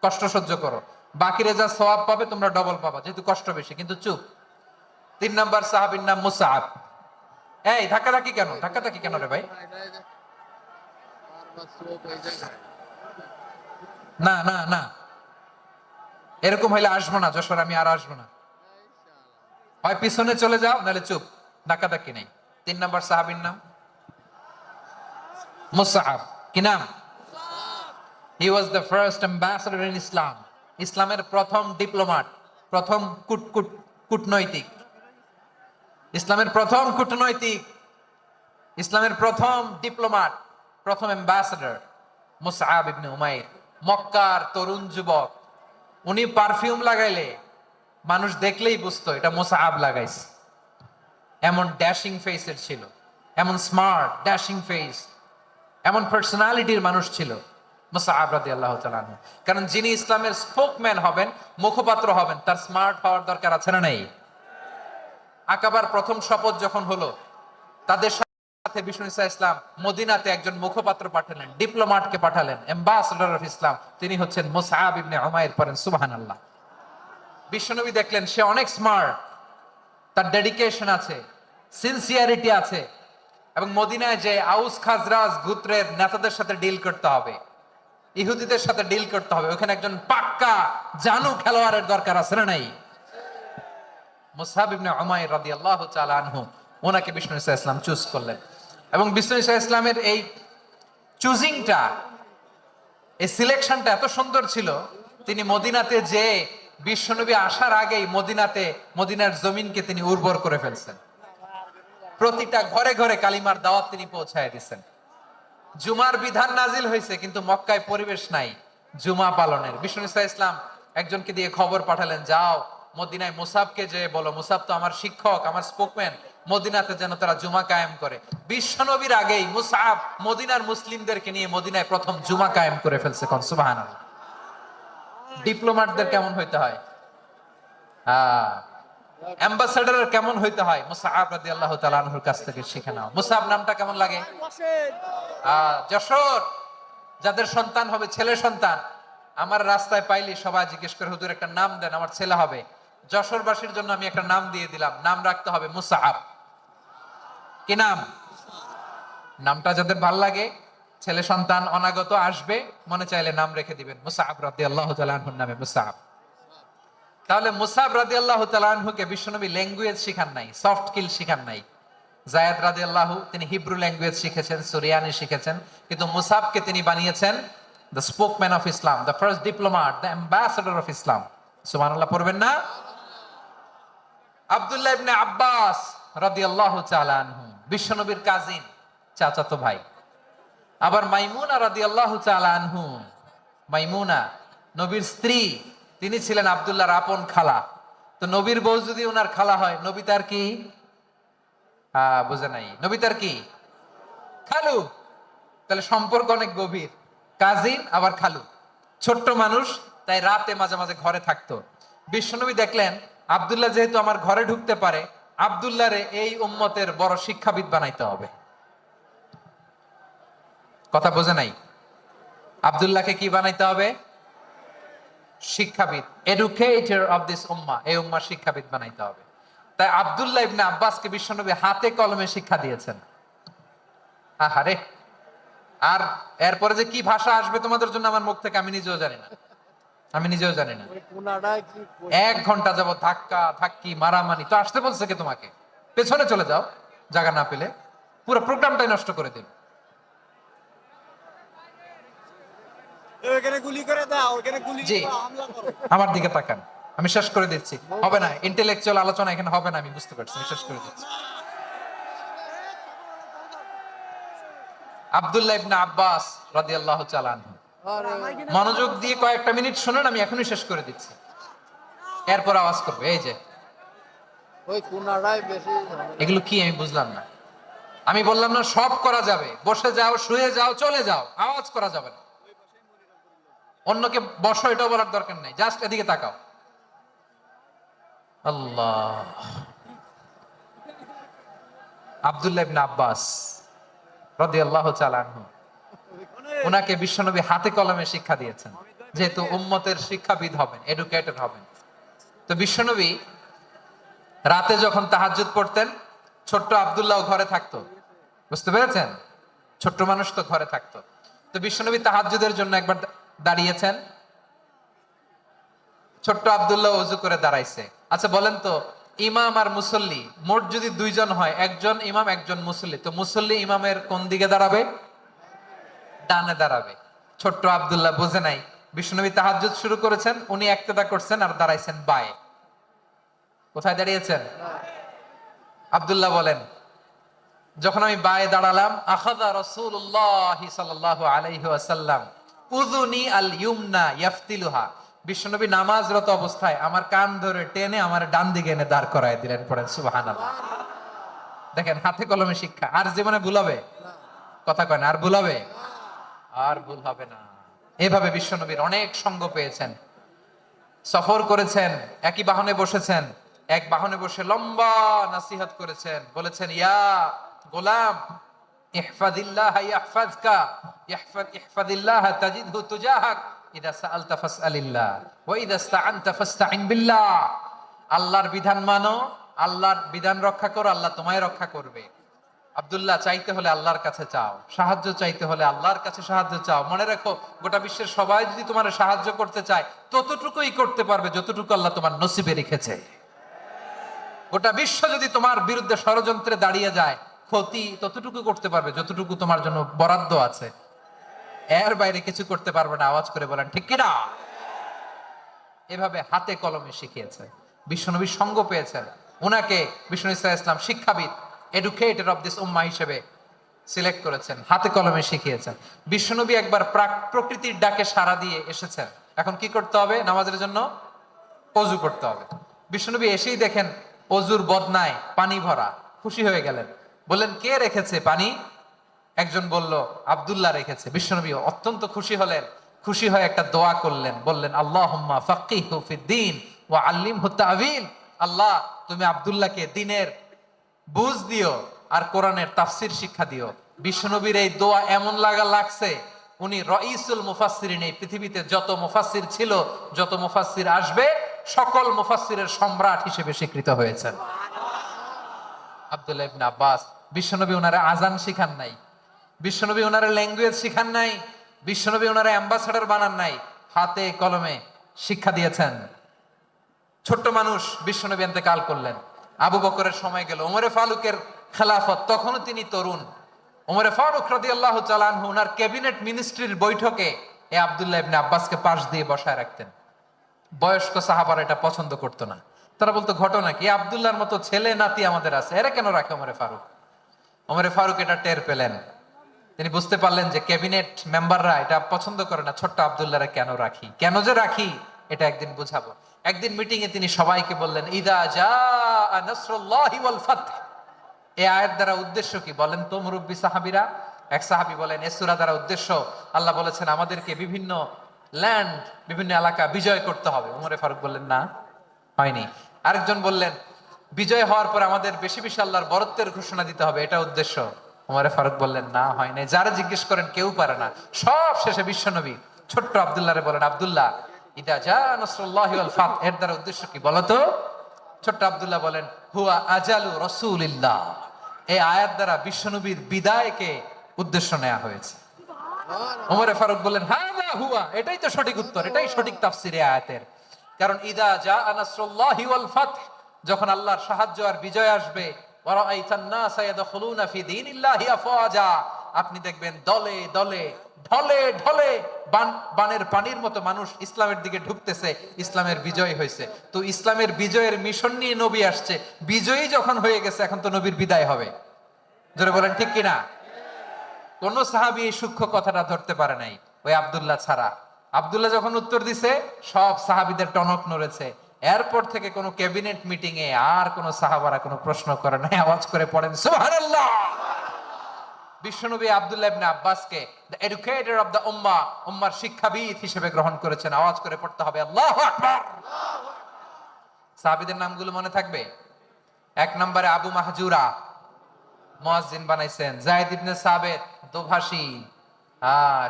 কষ্ট সহ্য করো, বাকিরে যা সওয়াব পাবে তোমরা ডবল পাবা, যেহেতু কষ্ট বেশি, কিন্তু চুপ। 3 নাম্বার সাহাবীর নাম মুসআব। এই ধাক্কাধাক্কি কেন? ধাক্কাধাক্কি কেন রে ভাই? না না না, এরকম হইলে আসবো না যশোর, আমি আর আসবো না। হয় পিছনে চলে যাও, নাহলে চুপ, ডাকাডাকি নেই। 3 নম্বর সাহাবীর নাম মুসআব। কি নাম? He was the first ambassador in Islam. ইসলামের প্রথম ডিপ্লোম্যাট, প্রথম কূটনৈতিক, ইসলামের প্রথম কূটনৈতিক, ইসলামের প্রথম ডিপ্লোম্যাট, প্রথম অ্যাম্বাসেডর মুসআব ইবনে উমাইর। মক্কার তরুণ যুবক, উনি পারফিউম লাগাইলে মানুষ দেখলেই বুঝতো এটা মুসআব লাগাইছে। এমন ড্যাশিং ফেসের ছিল, এমন স্মার্ট ড্যাশিং ফেস, এমন পার্সোনালিটির মানুষ ছিল মুসআব রাদিয়াল্লাহু তাআলা আনহু। কারণ যিনি ইসলামের স্পোকম্যান হবেন, মুখপাত্র হবেন, তার স্মার্ট হওয়ার দরকার আছে না নাই? আকাবার প্রথম শপথ যখন হলো, তাদের সাথে বিষ্ণু ঈসা ইসলাম মদিনাতে একজন মুখপাত্র পাঠালেন, ডিপ্লোম্যাটকে পাঠালেন, অ্যাম্বাসেডর অফ ইসলাম। তিনি হচ্ছেন মুসআব ইবনে উমাইর। পড়েন সুবহানাল্লাহ। বিশ্বনবী দেখলেন সে অনেক স্মার্ট, তার ডেডিকেশন আছে, সিনসিয়ারিটি আছে, এবং মদিনায় যে আউস খাজরাজ গোত্রের নেতাদের সাথে ডিল করতে হবে, ইহুদিদের সাথে ডিল করতে হবে, ওখানে একজন পাক্কা জানু খেলোয়াড়ের দরকার আছে না নাই? মুসআব ইবনে উমাইর রাদিয়াল্লাহু তাআলা আনহু, ওনাকে বিষ্ণু ঈসা ইসলাম চুজ করলেন। এবং বিষ্ণু ঈসা ইসলামের এই চুজিংটা, এই সিলেকশনটা এত সুন্দর ছিল, তিনি মদিনাতে যে বিশ্বনবী আসার আগেই মদিনার জমিনকে তিনি উর্বর করে ফেলছেন। প্রতিটা ঘরে ঘরে কালিমার দাওয়াত তিনি পৌঁছায় দিচ্ছেন। জুমার বিধান নাজিল হয়েছে, কিন্তু মক্কায় পরিবেশ নাই জুমা পালনের। বিষ্ণু ঈসা ইসলাম একজনকে দিয়ে খবর পাঠালেন, যাও মদিনায় মুসাবকে যে বলো, মুসাব তো আমার শিক্ষক, আমার স্পোকম্যান, মদিনাতে যেন তারা জুমা কায়েম করে। বিশ্বনবীর আগেই মুসাব মদিনার মুসলিমদেরকে নিয়ে মদিনায় প্রথম জুমা কায়েম করে ফেলছে। কোন সুবহানাল্লাহ। ডিপ্লোম্যাটদের কেমন হইতে হয়, অ্যাম্বাসেডরের কেমন হইতে হয়, মুসআব রাদিয়াল্লাহু তাআলা আনহুর কাছ থেকে শিখে নাও। মুসআব নামটা কেমন লাগে? যশোর যাদের সন্তান হবে, ছেলে সন্তান, আমার রাস্তায় পাইলি সবাই জিজ্ঞেস করে, হুজুর একটা নাম দেন, আমার ছেলে হবে। যশোরবাসীর জন্য আমি একটা নাম দিয়ে দিলাম, নাম রাখতে হবে মুসআব। কি নাম? নামটা যাদের ভাল লাগে, ছেলে সন্তান অনাগত আসবে, মনে চাইলে নাম রেখে দিবেন মুসআব রাদিয়াল্লাহু তাআলা আনহুর নামে মুসআব। তাহলে মুসআব রাদিয়াল্লাহু তাআলা আনহুকে বিশ্বনবী ল্যাঙ্গুয়েজ শিখান নাই, সফট স্কিল শিখান নাই। যায়েদ রাদিয়াল্লাহু, তিনি হিব্রু ল্যাঙ্গুয়েজ শিখেছেন, সুরিয়ানি শিখেছেন, কিন্তু মুসআবকে তিনি বানিয়েছেন the spokesman of Islam, the first diplomat, the ambassador of Islam. সুবহানাল্লাহ পড়বেন না? আব্দুল্লাহ ইবনে আব্বাস রাদিয়াল্লাহু তাআলা আনহু, বিশ্বনবীর কাজিন, চাচাতো ভাই। আবার মাইমুনা রাদিয়াল্লাহু তাআলা আনহু, মাইমুনা নবীর স্ত্রী, তিনি ছিলেন আব্দুল্লাহর আপন খালা। তো নবীর বউ যদি ওনার খালা হয়, নবী তার কি? বুঝে নাই, নবী তার কি? খালু। তাহলে সম্পর্ক অনেক গভীর, কাজিন আবার খালু। ছোট্ট মানুষ, তাই রাতে মাঝে মাঝে ঘরে থাকতো। বিশ্বনবী দেখলেন আব্দুল্লাহ যেহেতু আমার ঘরে ঢুকতে পারে, আব্দুল্লাহরে এই উম্মতের বড় শিক্ষাবিদ বানাইতে হবে। কথা বোঝে নাই? আব্দুল্লাহকে কি বানাইতে হবে? শিক্ষাবিদ, এডুকেটর অফ দিস উম্মাহ, এই উম্মার শিক্ষাবিদ বানাইতে হবে। তাই আব্দুল্লাহ ইবনে আব্বাসকে বিশ্বনবী হাতে কলমে শিক্ষা দিয়েছেন। আহারে, আর এরপরে যে কি ভাষা আসবে তোমাদের জন্য আমার মুখ থেকে, আমি নিজেও জানি না, আমি নিজেও জানি না। 1 ঘন্টা যাবত ধাক্কা ধাক্কি মারামারি। তো আসতে বলছে কে তোমাকে? পেছনে চলে যাও, জায়গা না পেলে পুরো প্রোগ্রামটাই নষ্ট করে দেবে। জি, আমার দিকে তাকান, আমি শেষ করে দিচ্ছি। হবে না, ইন্টেলেকচুয়াল আলোচনা এখানে হবে না, আমি বুঝতে পারছি, আমি শেষ করে দিচ্ছি। আব্দুল্লাহ ইবনে আব্বাস রাদিয়াল্লাহু তাআলা আনহু, মনোযোগ দিয়ে কয়েকটা মিনিট শুনুন, আমি এখনই শেষ করে দিচ্ছি, এরপর আওয়াজ করবে। এই যে এগুলো কি আমি বুঝলাম না। আমি বললাম না সব করা যাবে, বসে যাও, শুয়ে যাও, চলে যাও, আওয়াজ করা যাবে না। অন্যকে বসো এটাও বলার দরকার নাই, জাস্ট এদিকে তাকাও। আল্লাহ। আব্দুল্লাহ ইবনে আব্বাস রাদিয়াল্লাহু তাআলা আনহু, ওনাকে বিশ্বনবী হাতে কলমে শিক্ষা দিয়েছেন, যেহেতু উম্মতের শিক্ষাবিদ হবেন, এডুকেটর হবেন। তো বিশ্বনবী রাতে যখন তাহাজ্জুদ পড়তেন, ছোট্ট আব্দুল্লাহ ঘরে থাকতো। বুঝতে পেরেছেন? ছোট্ট মানুষ তো ঘরে থাকতো। তো বিশ্বনবী তাহাজ্জুদের জন্য একবার দাঁড়িয়েছেন, ছোট্ট আব্দুল্লাহ ওযু করে দাঁড়াইছে। আচ্ছা বলেন তো, ইমাম আর মুসল্লি মোট যদি দুইজন হয়, একজন ইমাম একজন মুসল্লি, তো মুসল্লি ইমামের কোন দিকে দাঁড়াবে? ডানে দাঁড়াবে। ছোট্ট আব্দুল্লাহ বোঝে নাই, বিশ্বনবী তাহাজ্জুদ শুরু করেছেন, উনি ইক্তেদা করছেন আর দাঁড়াইছেন বায়ে। কোথায় দাঁড়িয়েছেন? আব্দুল্লাহ বলেন, যখন আমি বায়ে দাঁড়ালাম, আখাযা রাসূলুল্লাহ সাল্লাল্লাহু আলাইহি ওয়াসাল্লাম উযুনি আল ইউমনা ইয়াফতিলুহা, বিশ্বনবী নামাজরত অবস্থায় আমার কান ধরে টেনে আমার ডান দিকে এনে দাঁড় করায় দিলেন। পড়েন সুবহানাল্লাহ। দেখেন, হাতে কলমে শিক্ষা। আর জীবনে ভুল হবে? কথা কয় না, আর ভুল হবে? আর ভুল হবে না। এভাবে বিশ্বনবীর অনেক সঙ্গ পেয়েছেন, সফর করেছেন, একই বাহনে বসেছেন, এক বাহনে বসে লম্বা নাসিহত করেছেন, বলেছেন, ইয়া গোলাম ইহফাদিল্লাহ ইয়াহফাজকা, ইহফাদিল্লাহ তাজিদহু তুজাহাক, ইদা সাআলতা ফাসআলিল্লাহ ওয়া ইদা ইসতাআনতা ফাসতাইন বিল্লাহ। আল্লাহর বিধান মানো, আল্লাহর বিধান রক্ষা করো, আল্লাহ তোমায় রক্ষা করবে। আব্দুল্লাহ, চাইতে হলে আল্লাহর কাছে চাও, সাহায্য চাইতে হলে আল্লাহর কাছে সাহায্য চাও। মনে রাখো, গোটা বিশ্বের সবাই যদি তোমার সাহায্য করতে চায়, ততটুকুই করতে পারবে যতটুকু আল্লাহ তোমার নসিবে রেখেছে। গোটা বিশ্ব যদি তোমার বিরুদ্ধে ষড়যন্ত্রে দাঁড়িয়ে যায়, ক্ষতি ততটুকু করতে পারবে যতটুকু তোমার জন্য বরাদ্দ আছে। এর বাইরে কিছু করতে পারবে না। আওয়াজ করে বলেন ঠিক কিনা? এভাবে হাতে কলমে শিখিয়েছে, বিশ্বনবীর সঙ্গ পেয়েছেন। ওনাকে বিষ্ণু ইসলাম শিক্ষাবিদ, এডুকেটর অফ দিস উম্মাহ হিসেবে সিলেক্ট করেছেন, হাতে কলমে শিখিয়েছেন। বিশ্বনবী একবার প্রকৃতির ডাকে সাড়া দিয়ে এসেছেন। এখন কি করতে হবে? নামাজের জন্য অজু করতে হবে। বিশ্বনবী এসেই দেখেন অজুর বদনায় পানি ভরা, খুশি হয়ে গেলেন, বললেন, কে রেখেছে পানি? একজন বলল, আব্দুল্লাহ রেখেছে। বিশ্বনবী অত্যন্ত খুশি হলেন, খুশি হয়ে একটা দোয়া করলেন, বললেন, আল্লাহুম্মা ফাক্কিহু ফিদ্দীন ওয়া আল্লিমহু তা'ওয়ীল। আল্লাহ, তুমি আব্দুল্লাহকে দ্বীনের বুঝ দিও আর কোরআনের তাফসীর শিক্ষা দিও। বিশ্বনবীর এই দোয়া এমন লাগছে, উনি রাইসুল মুফাসসিরিন, এই পৃথিবীতে যত মুফাসসির ছিল, যত মুফাসসির আসবে, সকল মুফাসসিরের সম্রাট হিসেবে স্বীকৃত হয়েছেন। আব্দুল্লাহ ইবনে আব্বাস, বিশ্বনবী ওনারে আজান শিখান নাই, বিশ্বনবী ওনারে ল্যাঙ্গুয়েজ শিখান নাই, বিশ্বনবী ওনারে অ্যাম্বাসাডর বানান নাই, হাতে কলমে শিক্ষা দিয়েছেন। ছোট্ট মানুষ, বিশ্বনবী ইন্তেকাল করলেন, আবু বকরের সময় গেল, ওমরে ফারুকের খেলাফত, তখনও তিনি তরুণ। ওমরে ফারুক রাদিয়াল্লাহু তাআলা আনহু ওনার ক্যাবিনেট মিনিস্ট্রির বৈঠকে এই আব্দুল্লাহ ইবনে আব্বাসকে পাশ দিয়ে বসায় রাখতেন। বয়স্ক সাহাবারা এটা পছন্দ করতো না। তারা বলতো, ঘটনা কি? আব্দুল্লাহর মতো ছেলে নাতি আমাদের আছে, এরা কেন রাখে ওমরে ফারুক? ওমরে ফারুক এটা টের পেলেন, তিনি বুঝতে পারলেন যে ক্যাবিনেট মেম্বাররা এটা পছন্দ করে না, ছোট্ট আব্দুল্লাহরে কেন রাখি, কেন যে রাখি, এটা একদিন বুঝাবো। একদিন মিটিং এ তিনি সবাইকে বললেন, ইদা জাআ নাসরুল্লাহি ওয়াল ফাতহ। এই আয়াত দ্বারা উদ্দেশ্য কি বলেন তো মুরব্বী সাহাবীরা? এক সাহাবী বলেন, এই সূরা দ্বারা উদ্দেশ্য, আল্লাহ বলেছেন আমাদেরকে বিভিন্ন ল্যান্ড, বিভিন্ন এলাকা বিজয় করতে হবে। ওমরে ফারুক বললেন, না, হয়নি। আরেকজন বললেন, বিজয় হওয়ার পর আমাদের বেশি বেশি আল্লাহর বরত্বের ঘোষণা দিতে হবে, এটা উদ্দেশ্য। ওমরে ফারুক বললেন, না, হয় নাই। যারা জিজ্ঞেস করেন কেউ পারে না। সব শেষে বিশ্বনবী ছোট্ট আব্দুল্লাহরে বলেন, আব্দুল্লাহ, ইদা জাআ নাসরুল্লাহি ওয়াল ফাতহ, এর দ্বারা উদ্দেশ্য কি বলতো? ছোট্ট আব্দুল্লাহ বলেন, হুয়া আজালু রাসূলিল্লাহ। এই আয়াত দ্বারা বিশ্বনবীর বিদায়কে উদ্দেশ্য নেওয়া হয়েছে। ওমরে ফারুক বললেন, হাযা হুয়া, এটাই তো সঠিক উত্তর, এটাই সঠিক তাফসীর এই আয়াতের। কারণ ইদা জাআ নাসরুল্লাহি ওয়াল ফাতহ, যখন আল্লাহর সাহায্য আর বিজয় আসবে, ওয়া রাআইতান নাসা ইয়াদখুলুনা ফি দীনিল্লাহি আফওয়াজা, আপনি দেখবেন দলে দলে, ঢলে ঢলে, বানের পানির মতো মানুষ ইসলামের দিকে ঢুকতেছে, ইসলামের বিজয় হয়েছে। তো ইসলামের বিজয়ের মিশন নিয়ে নবী আসছে, বিজয়ী যখন হয়ে গেছে, এখন তো নবীর বিদায় হবে। জোরে বলেন ঠিক কিনা? কোন সাহাবী এই সূক্ষ্ম কথাটা ধরতে পারে নাই, ওই আব্দুল্লাহ ছাড়া। আব্দুল্লাহ যখন উত্তর দিছে, সব সাহাবীদের টনক নড়েছে। এরপর থেকে কোন ক্যাবিনেট মিটিং এ আর কোন সাহাবারা কোনো প্রশ্ন করে নাই। আওয়াজ করে পড়েন সুবহানাল্লাহ। বিশ্বনবী আব্দুল্লাহ ইবনে আব্বাসকে দ্য এডুকেটর অফ দ্য উম্মাহ, উম্মার শিক্ষাবিদ হিসেবে গ্রহণ করেছেন। আওয়াজ করে পড়তে হবে আল্লাহু আকবার। সাহাবীদের নামগুলো মনে থাকবে? এক নম্বরে আবু মাহজুরা, মুয়াজ্জিন বানাইছেন। যায়েদ ইবনে সাবিত, দোভাষী,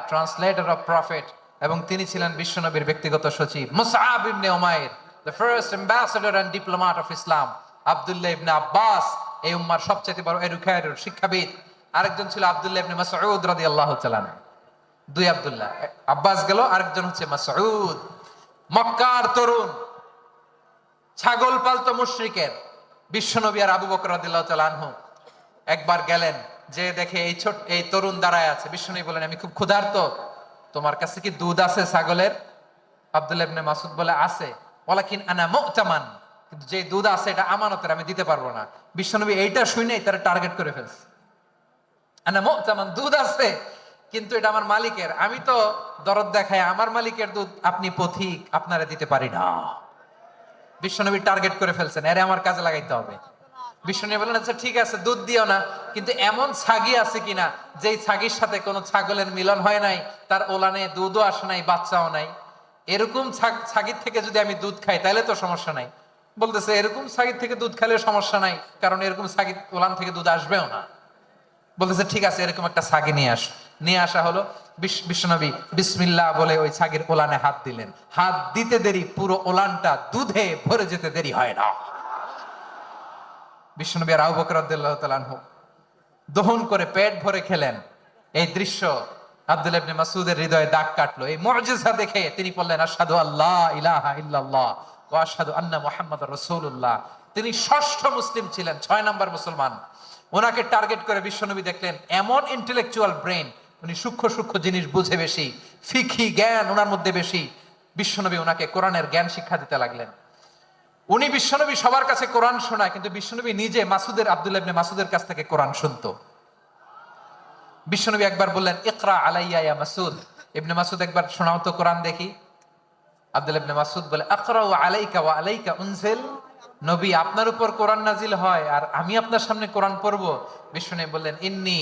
ট্রান্সলেটর অফ প্রফেট, এবং তিনি ছিলেন বিশ্বনবীর ব্যক্তিগত সচিব। Musab ibne Umair, the first ambassador and diplomat of Islam. Abdullah ibne Abbas, এই উম্মার সবচেয়ে বড় এডুকেটর, শিক্ষাবিদ। আরেকজন ছিল আব্দুল্লাহ ইবনে মাসউদ রাদিয়াল্লাহু তাআলা। দুই আব্দুল্লাহ, আব্বাস গেল, আরেকজন হচ্ছে মাসউদ। মক্কার তরুণ, ছাগল পালতো মুশরিকের। বিশ্বনবী আর আবু বকর রাদিয়াল্লাহু তাআলা আনহু একবার গেলেন, যে দেখে এই তরুণ দাঁড়ায় আছে। বিশ্বনবী বলেন, আমি খুব ক্ষুধার্ত, তোমার কাছে কি দুধ আছে ছাগলের? আব্দুল্লাহ ইবনে মাসউদ বলে, আছে। ওয়ালাকিন আনা মু'তামান, কিন্তু যে দুধ আছে এটা আমানতের, আমি দিতে পারবো না। বিশ্বনবী এইটা শুনেই তারা টার্গেট করে ফেলছে। আনা মু'তামান, দুধ আছে কিন্তু এটা আমার মালিকের, আমি তো দরদ দেখাই আমার মালিকের দুধ আপনি পথিক, আপনারে দিতে পারি না। বিশ্বনবী টার্গেট করে ফেলছেন, এরে আমার কাজে লাগাইতে হবে। বিশ্বনবী বললেন, আচ্ছা ঠিক আছে, দুধ দিও না, কিন্তু এমন ছাগি আছে কিনা যেই ছাগির সাথে কোনো ছাগলের মিলন হয় নাই, তার ওলানে দুধও আসে নাই, বাচ্চাও নাই, এরকম ছাগির থেকে যদি আমি দুধ খাই তাহলে তো সমস্যা নাই। বলতেছে, এরকম ছাগির থেকে দুধ খাইলে সমস্যা নাই, কারণ এরকম ছাগির ওলান থেকে দুধ আসবেও না। বলতেছে, ঠিক আছে, এরকম একটা ছাগি নিয়ে আস। নিয়ে আসা হলো। বিশ্বনবী বিসমিল্লাহ বলে ওই ছাগির ওলানে হাত দিলেন। হাত দিতে দেরি, পুরো ওলানটা দুধে ভরে যেতে দেরি হয় না। বিশ্বনবী আর আবু বকর রাদিয়াল্লাহু তাআলা আনহু দহন করে পেট ভরে খেলেন। এই দৃশ্য আব্দুল্লাহ ইবনে মাসউদের হৃদয়ে দাগ কাটলো। এই মুজিজা দেখে তিনি বললেন, আশহাদু আল্লা ইলাহা ইল্লাল্লাহ ওয়া আশহাদু আন্না মুহাম্মাদুর রাসূলুল্লাহ। তিনি ষষ্ঠ মুসলিম ছিলেন, 6 নম্বর মুসলমান। ওনাকে টার্গেট করে বিশ্বনবী দেখলেন এমন ইন্টেলেকচুয়াল ব্রেন, উনি সূক্ষ্ম সূক্ষ্ম জিনিস বুঝে বেশি, ফিকহি জ্ঞান ওনার মধ্যে বেশি। বিশ্বনবী ওনাকে কোরআনের জ্ঞান শিক্ষা দিতে লাগলেন। উনি বিশ্বনবী সবার কাছে কোরআন শোনায়, কিন্তু বিশ্বনবী নিজে আব্দুল্লাহ ইবনে মাসউদের কাছ থেকে কোরআন শুনতো। বিশ্বনবী একবার বললেন, ইকরা আলাইয়া ইয়া মাসউদ। ইবনে মাসউদ, একবার শোনাও তো কোরআন দেখি। আব্দুল্লাহ ইবনে মাসউদ বলে, আকরাউ আলাইকা ওয়া আলাইকা উনজিল। নবী, আপনার উপর কোরআন নাজিল হয় আর আমি আপনার সামনে কোরআন পড়বো? বিশ্বনবী বললেন, ইন্নী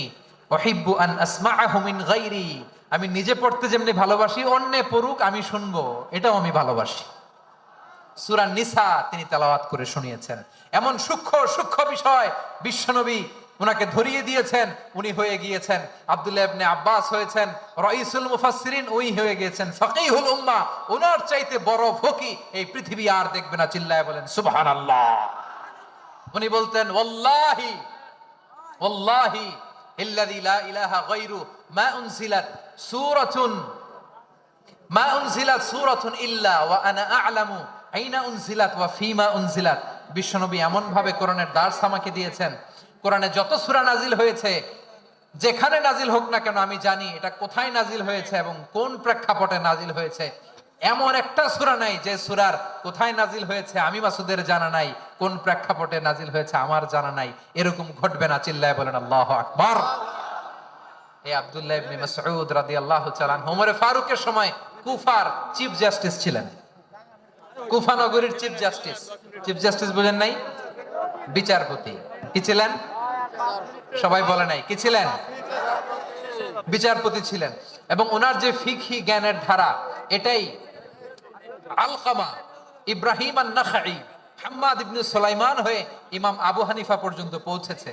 উহিব্বু আন আসমাআহু মিন গায়রি। আমি নিজে পড়তে যেমনি ভালোবাসি, অন্যে পড়ুক আমি শুনবো, এটাও আমি ভালোবাসি। সূরা নিসা তিনি তেলাওয়াত করে শুনিয়েছেন। এমন সূক্ষ্ম সূক্ষ্ম বিষয় বিশ্বনবী উনাকে ধরিয়ে দিয়েছেন। উনি হয়ে গিয়েছেন, আব্দুল্লাহ ইবনে আব্বাস হয়েছেন রাইসুল মুফাসসিরিন, ওই হয়ে গিয়েছেন ফাকিহুল উম্মাহ। ওনার চাইতে বড় ফকি এই পৃথিবী আর দেখবে না। চিল্লায় বলেন সুবহানাল্লাহ। উনি বলতেন, ওয়াল্লাহি ওয়াল্লাহি ইল্লাযী লা ইলাহা গায়রু মা উনজিলাত সূরাতুন ইল্লা ওয়া আনা আ'লামু আইনা উনজিলাত ওয়া ফিমা উনজিলাত। বিশ্বনবী এমন ভাবে কোরআনের দার্স আমাকে দিয়েছেন, কোরআনে যত সূরা নাজিল হয়েছে, যেখানে নাজিল হোক না কেন আমি জানি এটা কোথায় নাজিল হয়েছে এবং কোন প্রেক্ষাপটে নাজিল হয়েছে। এমন একটা সূরা নাই যে সূরার কোথায় নাজিল হয়েছে আমি মাসুদের জানা নাই, কোন প্রেক্ষাপটে নাজিল হয়েছে আমার জানা নাই। এরকম ঘটবে না। চিল্লায় বলেন আল্লাহু আকবার। এই আব্দুল্লাহ ইবনে মাসউদ রাদিয়াল্লাহু তাআলা ওমর ফারুকের সময় কুফার চিফ জাস্টিস ছিলেন। কুফা নগরীর চিফ জাস্টিস। চিফ জাস্টিস বুঝেন নাই? বিচারপতি। কি ছিলেন? সবাই বলে নাই, কি ছিলেন? বিচারপতি ছিলেন। এবং ওনার যে ফিকহি জ্ঞানের ধারা, এটাই আলকামা, ইব্রাহিম আন-নাখাই, হাম্মাদ ইবনে সুলাইমান হয়ে ইমাম আবু হানিফা পর্যন্ত পৌঁছেছে।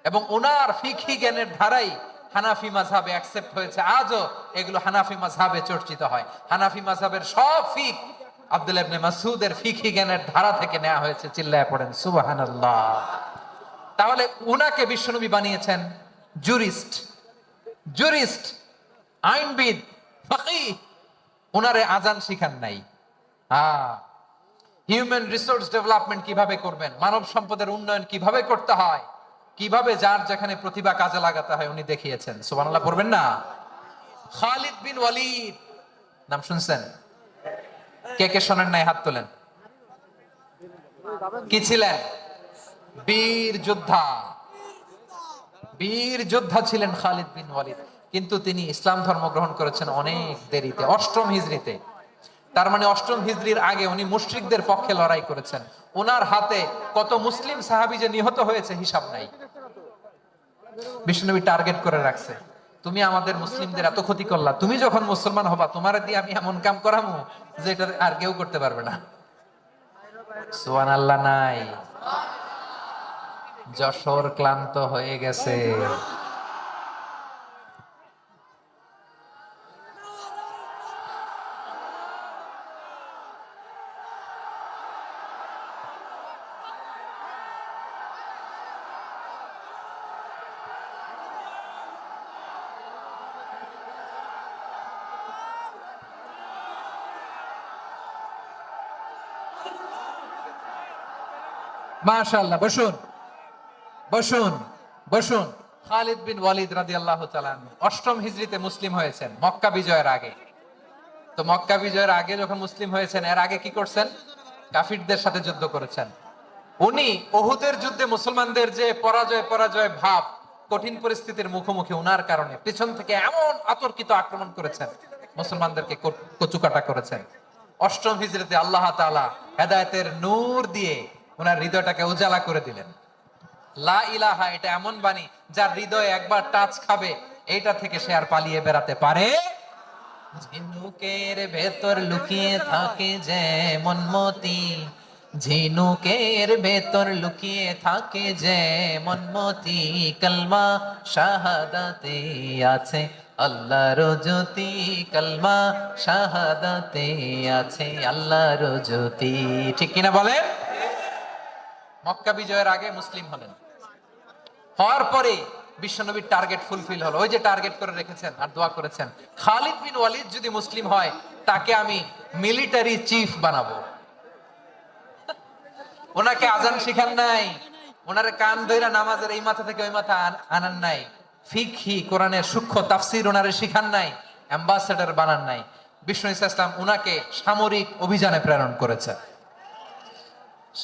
এবং ওনার ফিকহি জ্ঞানের ধারাই হানাফি মাযহাবে অ্যাকসেপ্ট হয়েছে। আজও এগুলো হানাফি মাযহাবে চর্চিত হয়। হানাফি মাযহাবের সব ফিক আব্দুল্লাহ ইবনে মাসউদের ফিকহি জ্ঞানের ধারা থেকে নেওয়া হয়েছে। চিল্লায় পড়েন সুবহানাল্লাহ। তাহলে উনাকে বিশ্বনবী বানিয়েছেন জুরিস্ট, জুরিস্ট, আইনবিদ, ফাকিহ। উনারে আজান শিখান নাই। হিউম্যান রিসোর্স ডেভেলপমেন্ট কিভাবে করবেন, মানব সম্পদের উন্নয়ন কিভাবে করতে হয়, কিভাবে যার যেখানে প্রতিভা কাজে লাগাতে হয় উনি দেখিয়েছেন। সুবহানাল্লাহ পড়বেন না? খালিদ বিন ওয়ালিদ নাম শুনছেন? কে কে শোনেন নাই হাত তোলেন। কি ছিলেন? বীর যোদ্ধা। বীর যোদ্ধা ছিলেন খালিদ বিন ওয়ালিদ। কিন্তু তিনি ইসলাম ধর্ম গ্রহণ করেছেন অনেক দেরিতে, 8ম হিজরিতে। তার মানে 8ম হিজরির আগে উনি মুশরিকদের পক্ষে লড়াই করেছেন। ওনার হাতে কত মুসলিম সাহাবী যে নিহত হয়েছে হিসাব নাই। বিশ্বনবী টার্গেট করে রাখছে, তুমি আমাদের মুসলিমদের এত ক্ষতি করলা, তুমি যখন মুসলমান হবা তোমার দিয়ে আমি এমন কাম করামু যে এটা আর কেউ করতে পারবে না। সুবহানাল্লাহ নাই? যশোর ক্লান্ত হয়ে গেছে। মাশাআল্লাহ, বসুন বসুন বসুন। খালিদ বিন ওয়ালিদ রাদিয়াল্লাহু তাআলা আনহু অষ্টম হিজরিতে মুসলিম হয়েছেন, মক্কা বিজয়ের আগে। তো মক্কা বিজয়ের আগে যখন মুসলিম হয়েছেন, এর আগে কি করছেন? কাফিরদের সাথে যুদ্ধ করেছেন। উনি উহুদের যুদ্ধে মুসলমানদের যে পরাজয় পরাজয় ভাব, কঠিন পরিস্থিতির মুখোমুখি উনার কারণে পিছন থেকে এমন আতর্কিত আক্রমণ করেছেন, মুসলমানদেরকে কচুকাটা করেছেন। অষ্টম হিজরিতে আল্লাহ তাআলা হেদায়েতের নূর দিয়ে ওনার হৃদয়টাকে উজালা করে দিলেন। লা ইলাহা, এটা এমন বাণী যার হৃদয় একবার টাচ খাবে, এইটা থেকে সে আর পালিয়ে বেড়াতে পারে। ঝিনুকের ভেতর লুকিয়ে থাকে যেমন মতি, ঝিনুকের ভেতর লুকিয়ে থাকে যেমন মতি, কালমা শাহাদাতে আছে আল্লাহর জ্যোতি, কালমা শাহাদাতে আছে আল্লাহর জ্যোতি। ঠিক কিনা বলেন? মক্কা বিজয়ের আগে মুসলিম হলেন, হওয়ার পরে বিশ্বনবীর টার্গেট ফুলফিল হলো। ওই যে টার্গেট করে রেখেছেন আর দোয়া করেছেন, খালিদ বিন ওয়ালিদ যদি মুসলিম হয় তাকে আমি মিলিটারি চিফ বানাবো। ওনাকে আজান শিখান নাই, ওনারে কান ধইরা নামাজের এই মাথা থেকে ওই মাথা আনান নাই, ফিকহি কোরআনের সূক্ষ্ম তাফসীর ওনারে শিখান নাই, অ্যাম্বাসেডর বানান নাই। বিষ্ণু ইসলাম উনাকে সামরিক অভিযানে প্রেরণ করেছেন।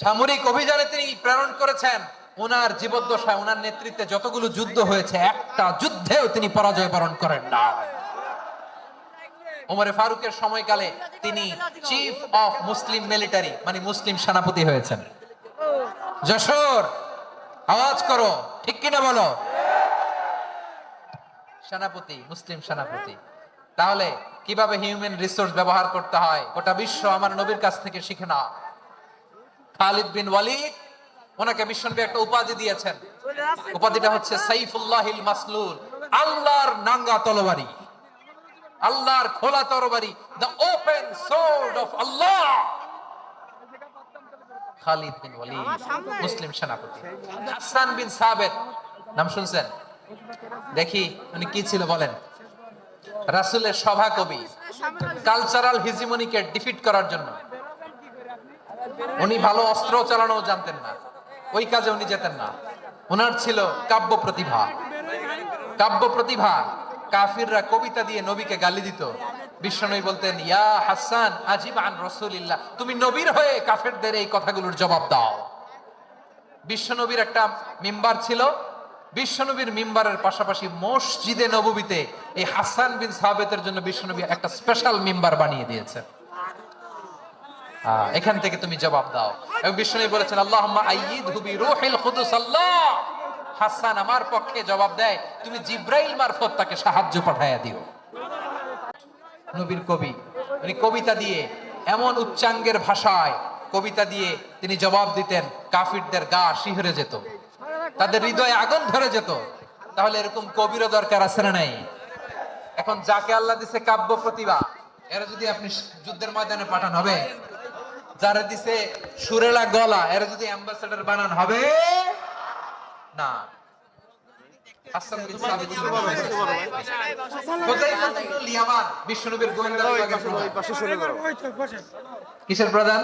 সামরিক অভিযানে তিনি প্রেরণ করেছেন। ওনার জীবদ্দশায় ওনার নেতৃত্বে যতগুলো যুদ্ধ হয়েছে, একটা যুদ্ধেও তিনি পরাজয় বরণ করেন না। ওমরে ফারুকের সময়কালে তিনি চিফ অফ মুসলিম মিলিটারি, মানে মুসলিম সেনাপতি হয়েছেন। যশোর, আওয়াজ করো, ঠিক কিনা বলো? সেনাপতি, মুসলিম সেনাপতি। তাহলে কিভাবে হিউম্যান রিসোর্স ব্যবহার করতে হয় গোটা বিশ্ব আমার নবীর কাছ থেকে শিখে না। খালিদ বিন ওয়ালিদ, ওনাকে বিশ্বনবী একটা উপাধি দিয়েছেন। উপাধিটা হচ্ছে সাইফুল্লাহিল মাসলুল, আল্লাহর নাঙ্গা তরবারি, আল্লাহর খোলা তরবারি, দ্য ওপেন সোর্ড অফ আল্লাহ। খালিদ বিন ওয়ালিদ মুসলিম সেনাপতি। হাসান বিন সাবিত নাম শুনছেন? দেখি উনি কি ছিল বলেন। রাসূলের সভা কবি, কালচারাল হিজিমনিকে ডিফিট করার জন্য। উনি ভালো অস্ত্র চালানো জানতেন না, ওই কাজে উনি যেতেন না। ওনার ছিল কাব্য প্রতিভা। কাব্য প্রতিভা, কাফিররা কবিতা দিয়ে নবীকে গালি দিত। বিশ্বনবী বলতেন, ইয়া হাসান আজিব আন রাসূলিল্লাহ, তুমি নবীর হয়ে কাফেরদের এই কথাগুলোর জবাব দাও। বিশ্বনবীর একটা মিম্বার ছিল। বিশ্বনবীর মিম্বারের পাশাপাশি মসজিদে নববীতে এই হাসান বিন সাবিতের জন্য বিশ্বনবী একটা স্পেশাল মিম্বার বানিয়ে দিয়েছে। এখান থেকে তুমি জবাব দাও। এবং বিশ্বনবী বলেছেন, আল্লাহুম্মা আইয়িদহু বিরূহিল কুদুস। আল্লাহ, হাসান আমার পক্ষে জবাব দেয়, তুমি জিব্রাইল মারফত তাকে সাহায্য পাঠায়া দিও। নবীর কবি, উনি কবিতা দিয়ে, এমন উচ্চাঙ্গের ভাষায় কবিতা দিয়ে তিনি জবাব দিতেন, কাফিরদের গা শিহরে যেত, তাদের হৃদয়ে আগুন ধরে যেত। তাহলে এরকম কবিরও দরকার আছে না নাই? এখন যাকে আল্লাহ দিছে কাব্য প্রতিভা, এরা যদি আপনি যুদ্ধের ময়দানে পাঠান হবে? যারা দিছে সুরেলা গলা, এরা যদি অ্যাম্বাসেডর বানান হবে না। হাসান বিন সাবিত হুযায়ফা ইবনুল ইয়ামান, বিশ্বনবীর গোয়েন্দা বিভাগের প্রধান। কিসের প্রধান?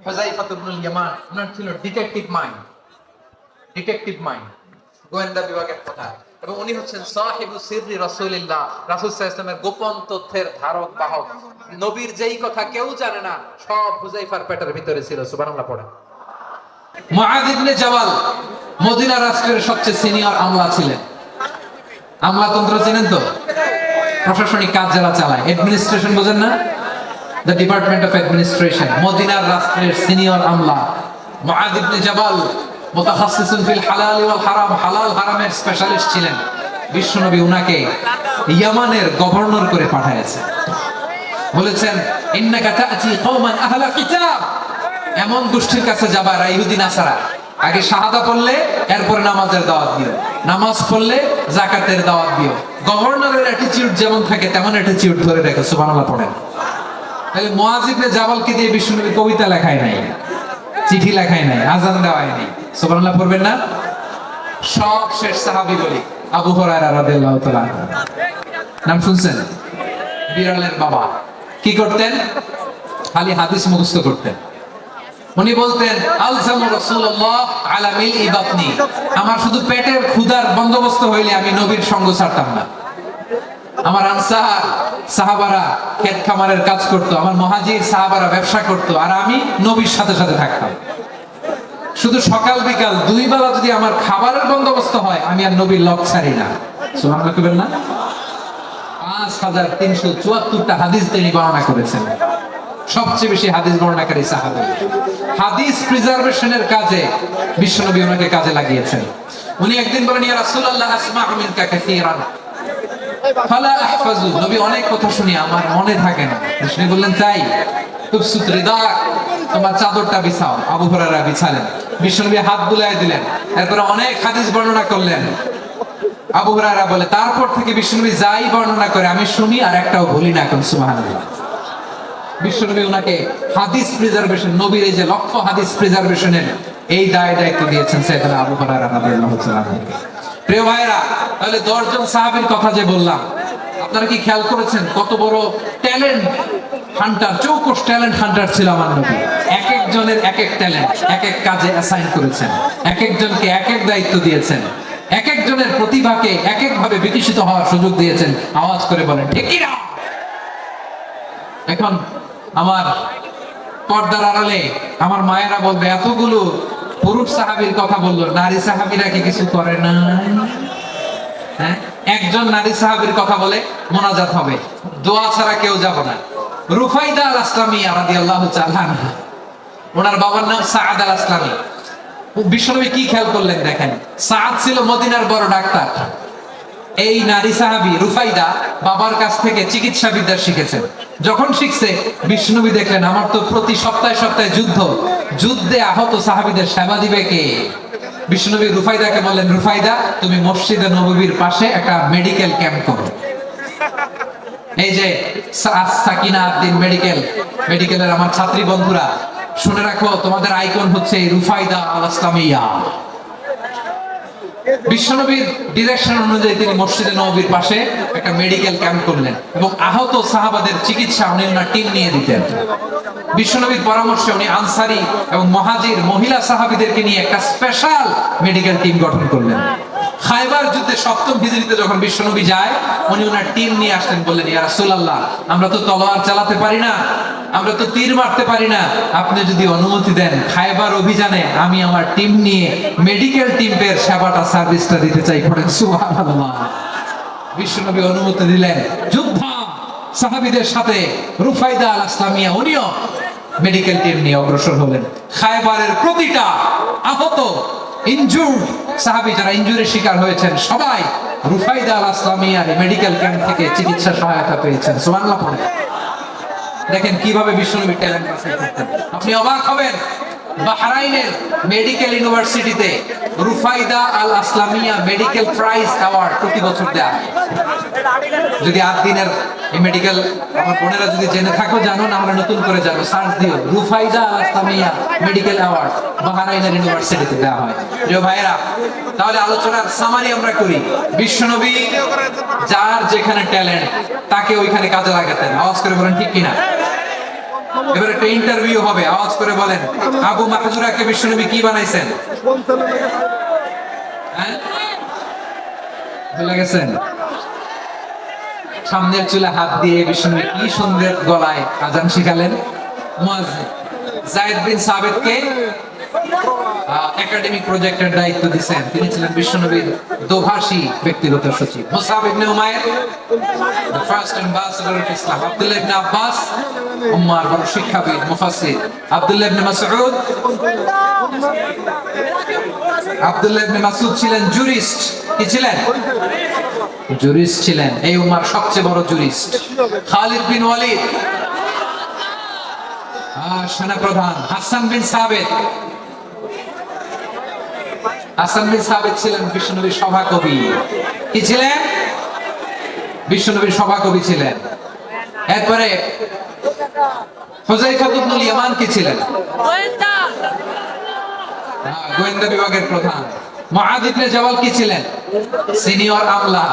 হুযায়ফা ইবনুল ইয়ামান। ওনার ছিল ডিটেকটিভ মাইন্ড, ডিটেকটিভ মাইন্ড, গোয়েন্দা বিভাগের প্রধান। এবং উনি হচ্ছেন সাহিবু সিররি রাসূলিল্লাহ, রাসূল সাল্লাল্লাহু আলাইহি ওয়াসাল্লামের গোপন তথ্যের ধারক বাহক। নবীর যেই কথা কেউ জানে না, সব হুযায়ফার পেটের ভিতরে ছিল। সুবহানাল্লাহ পড়েন। মুআয ইবনে জাবাল মদিনা রাষ্ট্রের সবচেয়ে সিনিয়র আমলা ছিলেন। আমলাতন্ত্র চেনেন তো? প্রশাসনিক কাজ যারা চালায়, অ্যাডমিনিস্ট্রেশন বোঝেন না? The department of administration. Medina রাষ্ট্রের সিনিয়র আমলা মুআয ইবনে জাবাল মুতাখাসসিসুন ফিল হালাল ওয়াল হারাম, হালাল হারামের স্পেশালিস্ট ছিলেন। বিশ্বনবী উনাকে ইয়ামানের গভর্নর করে পাঠিয়েছে। বলেছেন, ইন্নাকা তা'তি কওমান আহলা কিতাব, এমন গোষ্ঠীর কাছে যাবা ইহুদি নাসারা, আগে শাহাদা পড়লে এরপর নামাজের দাওয়াত দিও, নামাজ পড়লে যাকাতের দাওয়াত দিও। গভর্নরের অ্যাটিটিউড যেমন থাকে তেমন অ্যাটিটিউড ধরে রেখে। সুবহানাল্লাহ পড়েন। তাহলে মুআয ইবনে জাবালকে দিয়ে বিশ্বনবী কবিতা লেখায় নাই, চিঠি লেখায় নাই, আযান দেওয়ায় নাই। সুবহানাল্লাহ পড়বেন না? সব শেষ সাহাবী বলি, আবু হুরায়রা রাদিয়াল্লাহু তাআলা নাম শুনছেন? বিড়ালের বাবা। কি করতেন? খালি হাদিস মুখস্থ করতেন। উনি বলতেন আলজামু রাসূলুল্লাহ আলা মিলই বাতনি, আমার শুধু পেটের ক্ষুধার বন্দোবস্ত হইলে আমি নবীর সঙ্গ ছাড়তাম না। আমার আনসার সাহাবারা ক্ষেত খামারের কাজ করত, আমার মুহাজির সাহাবারা ব্যবসা করত, আর আমি নবীর সাথে সাথে থাকতাম। শুধু সকাল বিকাল দুই বেলা যদি আমার খাবারের বন্দোবস্ত হয়, আমি আর নবীর লক ছাড়ি না। সুবহানাল্লাহ কইবেন না? 5374টা হাদিস তিনি বর্ণনা করেছেন। সবচেয়ে বেশি হাদিস বর্ণনাকারী সাহাবী। হাদিস প্রিজার্ভেশনের কাজে বিশ্বনবী ওনাকে কাজে লাগিয়েছেন। উনি একদিন বলেন, ইয়া রাসূলুল্লাহ আসমাউ মিনকা কাসীরান ফালা আহফাজু, নবী অনেক কথা শুনি আমার মনে থাকে না। বিষ্ণু বললেন, তাই তুবসুত রিদাক, তোমার চাদরটা বিছাও। আবু হুরায়রা বিছালেন, বিশ্বনবী হাত বুলায় দিলেন, এরপর অনেক হাদিস বর্ণনা করলেন। আবু হুরায়রা বলে, তারপর থেকে বিশ্বনবী যাই বর্ণনা করে আমি শুনি আর একটাও ভুলি না। এখন সুবহানাল্লাহ। বিশ্বনবী ওনাকে হাদিস প্রিজার্ভেশন, নবীর এই যে লক্ষ্য হাদিস প্রিজার্ভেশনের এই দায়িত্ব দিয়েছেন সাইয়েদনা আবু হুরায়রা রাদিয়াল্লাহু তাআলা। প্রিয় ভাইরা, তাহলে 10 জন সাহাবীর কথা যে বললাম, আপনারা কি খেয়াল করেছেন কত বড় ট্যালেন্ট হান্টার, চৌকস ট্যালেন্ট হান্টার ছিল আমার নবী। এক একজনের এক এক ট্যালেন্ট, এক এক কাজে অ্যাসাইন করেছেন, এক একজনকে এক এক দায়িত্ব দিয়েছেন, এক একজনের প্রতিভাকে এক এক ভাবে বিকশিত হওয়ার সুযোগ দিয়েছেন। আওয়াজ করে বলেন ঠিক কি না? এখন আমার পর্দার আড়ালে আমার মায়েরা বলবে, এতগুলো পুরুষ সাহাবীর কথা বললো, নারী সাহাবীরা কি কিছু করে না? হ্যাঁ, একজন নারী সাহাবীর কথা বলে মোনাজাত হবে, দোয়া ছাড়া কেউ যাব না। রুফাইদা আল আসলামিয়া রাদিয়াল্লাহু তাআলা আনহা, ওনার বাবার নাম সাআদ আল আসলামি। বিশ্বনবী কি খেয়াল করলেন দেখেন, সাআদ ছিল মদিনার বড় ডাক্তার। এই নারী সাহাবী রুফাইদা বাবার কাছ থেকে চিকিৎসা বিদ্যা শিখেছেন। যখন শিখছে, বিশ্বনবী দেখলেন আমার তো প্রতি সপ্তাহে সপ্তাহে যুদ্ধে আহত সাহাবীদের সেবা দিবে কে? বিশ্বনবী রুফাইদাকে বললেন, রুফাইদা তুমি মসজিদে নববীর পাশে একটা মেডিকেল ক্যাম্প করো। এই যে সাকিনা আদ্দিন মেডিকেলের আমার ছাত্রী বন্ধুরা, শুনে রাখো, তোমাদের আইকন হচ্ছে রুফাইদা আল আসলামিয়া। বিশ্বনবীর ডিরেকশন অনুযায়ী তিনি মসজিদে নববীর পাশে একটা মেডিকেল ক্যাম্প করলেন এবং আহত সাহাবাদের চিকিৎসা উনি ওনার টিম নিয়ে দিতেন। বিশ্বনবীর পরামর্শে উনি আনসারি এবং মুহাজির মহিলা সাহাবীদেরকে নিয়ে একটা স্পেশাল মেডিকেল টিম গঠন করলেন। খায়বার যুদ্ধে 7ম হিজরিতে যখন বিশ্বনবী যায়, উনি ওনার টিম নিয়ে আসলেন, বললেন, ইয়া রাসূলুল্লাহ আমরা তো তলোয়ার চালাতে পারি না, আমরা তো তীর মারতে পারি না, আপনি যদি অনুমতি দেন খায়বার অভিযানে আমি আমার টিম নিয়ে মেডিকেল টিমের সেবাটা সার্ভিসটা দিতে চাই। পড়েন সুবহানাল্লাহ। বিশ্বনবী অনুমতি দিলেন। যুদ্ধ সাহাবীদের সাথে রুফাইদা আল আসলামিয়া উনিও মেডিকেল টিম নিয়ে অগ্রসর হলেন। খায়বারের প্রতিটা আহত ইনজুর্ড সাহাবী যারা ইনজুরির শিকার হয়েছেন, সবাই রুফাইদা আল আসলামিয়ার মেডিকেল ক্যাম্প থেকে চিকিৎসা সহায়তা পেয়েছেন। সুবহানাল্লাহ পড়েন। দেখেন কিভাবে বিশ্বনবী ট্যালেন্ট বাছাই করতেন। আপনি অবাক হবেন, বাহরাইনের মেডিকেল ইউনিভার্সিটিতে রুফাইদা আল আসলামিয়া মেডিকেল প্রাইজ অ্যাওয়ার্ড প্রতি বছর দেয়া হয়। যদি 8 দিনের এই মেডিকেল আমার বোনেরা যদি জেনে থাকো জানো, না আমরা নতুন করে জানো, সার্চ দিও রুফাইদা আল আসলামিয়া মেডিকেল অ্যাওয়ার্ড বাহরাইনের ইউনিভার্সিটিতে দেওয়া হয়। প্রিয় ভাইরা, তাহলে আলোচনার সামারি আমরা করি। বিশ্বনবী যার যেখানে ট্যালেন্ট তাকে ওইখানে কাজে লাগাতেন। আওয়াজ করে বলেন ঠিক কিনা? এবার একটা ইন্টারভিউ হবে, আওয়াজ করে বলেন আবু মাহজুরাকে বিশ্বনবী কি বানাইছেন? হ্যাঁ, ভুলে গেছেন? সামনের চুলে হাত দিয়ে বিশ্বনবী কি সুন্দর গলায় আজান শিখালেন। মুয়াজ্জিন যায়েদ বিন সাবিতকে একাডেমিক প্রজেক্টের দায়িত্ব দিয়েছেন, তিনি ছিলেন বিশ্বনবীর দোভাষী ব্যক্তিগত সচিব। Musab ibne Umair the first ambassador of Islam, Abdullah ibne Abbas উম্মার বড় শিক্ষাবিদ মুফাসসির, আব্দুল্লাহ ইবনে মাসউদ ছিলেন জুরিস্ট। কি ছিলেন? জুরিস্ট ছিলেন, এই উম্মার সবচেয়ে বড় জুরিস্ট। খালিদ বিন ওয়ালিদ সেনাপ্রধান। হাসান বিন সাবিত ছিলেন বিশ্বনবীর সভাকবি। কি ছিলেন? বিশ্বনবীর সভাকবি ছিলেন। এরপরে হুযায়ফা ইবনুল ইয়ামান কি ছিলেন? গোয়েন্দা বিভাগের প্রধান। মুআদ ইবনে জাবাল কি ছিলেন? সিনিয়র আমলা,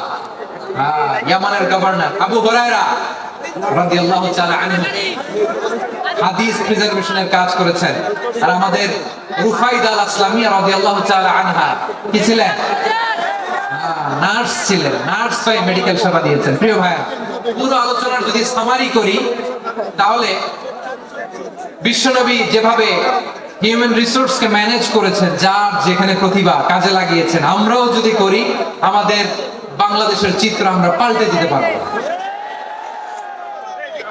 ইয়ামানের গভর্নর। আবু হুরায়রা রাদিয়াল্লাহু তাআলা আনহু হাদিস প্রিজার্ভেশনের কাজ করেছেন। আর আমাদের রুফাইদা আল আসলামিয়া রাদিয়াল্লাহু তাআলা আনহা কি ছিলেন? নার্স ছিলেন। নার্স হয়ে মেডিকেল সেবা দিয়েছেন। প্রিয় ভাইয়া, পুরো আলোচনার যদি সামারি করি তাহলে বিশ্বনবী যেভাবে হিউম্যান রিসোর্সকে ম্যানেজ করেছেন, যার যেখানে প্রতিভা কাজে লাগিয়েছেন, আমরাও যদি করি আমাদের বাংলাদেশের চিত্র আমরা পাল্টে দিতে পারবো।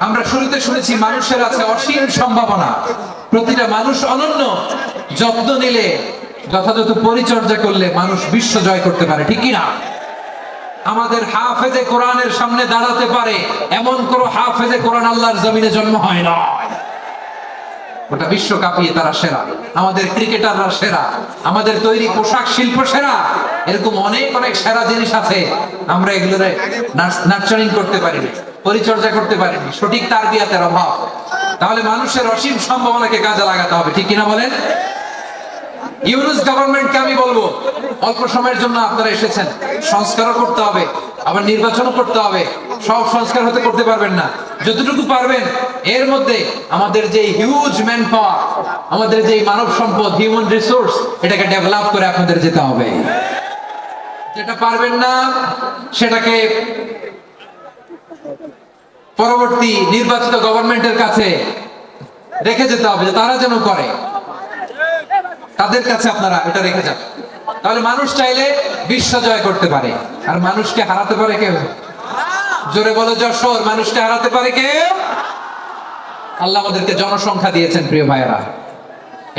আমরা শুরুতে শুনেছি মানুষের আছে অসীম সম্ভাবনা, প্রতিটা মানুষ অনন্য, যত্ন নিলে, যথাযথ পরিচর্যা করলে মানুষ বিশ্ব জয় করতে পারে, ঠিক কিনা? আমাদের হাফেজে কোরআনের সামনে দাঁড়াতে পারে এমন কোন হাফেজে কোরআন আল্লাহর জমিনে জন্ম হয় না। ওটা বিশ্ব কাঁপিয়ে তারা সেরা। আমাদের ক্রিকেটাররা সেরা, আমাদের তৈরি পোশাক শিল্প সেরা। এরকম অনেক অনেক সেরা জিনিস আছে, আমরা এগুলোর নার্চারিং করতে পারিনি, পরিচর্যা করতে পারিনি, সঠিক তারবিয়াতের অভাব। তাহলে মানুষের অসীম সম্ভাবনাকে কাজে লাগাতে হবে, ঠিক কিনা বলেন? ইউনুস গভর্নমেন্টকে আমি বলবো, অল্প সময়ের জন্য আপনারা এসেছেন, সংস্কারও করতে হবে, আবার নির্বাচনও করতে হবে। সব সংস্কার হতে করতে পারবেন না, যতটুকু পারবেন এর মধ্যে আমাদের যে হিউজ ম্যান পাওয়ার, আমাদের যে মানব সম্পদ, হিউম্যান রিসোর্স, এটাকে ডেভেলপ করে আপনাদের যেতে হবে। যেটা পারবেন না সেটাকে পরবর্তী নির্বাচিত গভর্নমেন্টের কাছে রেখে যেতে হবে, যে তারা যেন করে, তাদের কাছে আপনারা এটা রেখে যান। তাহলে মানুষ চাইলে বিশ্ব জয় করতে পারে। আর মানুষকে হারাতে পারে কেউ? জোরে বলো যশোর, মানুষকে হারাতে পারে কেউ? আল্লাহ আমাদেরকে জনসংখ্যা দিয়েছেন প্রিয় ভাইয়েরা।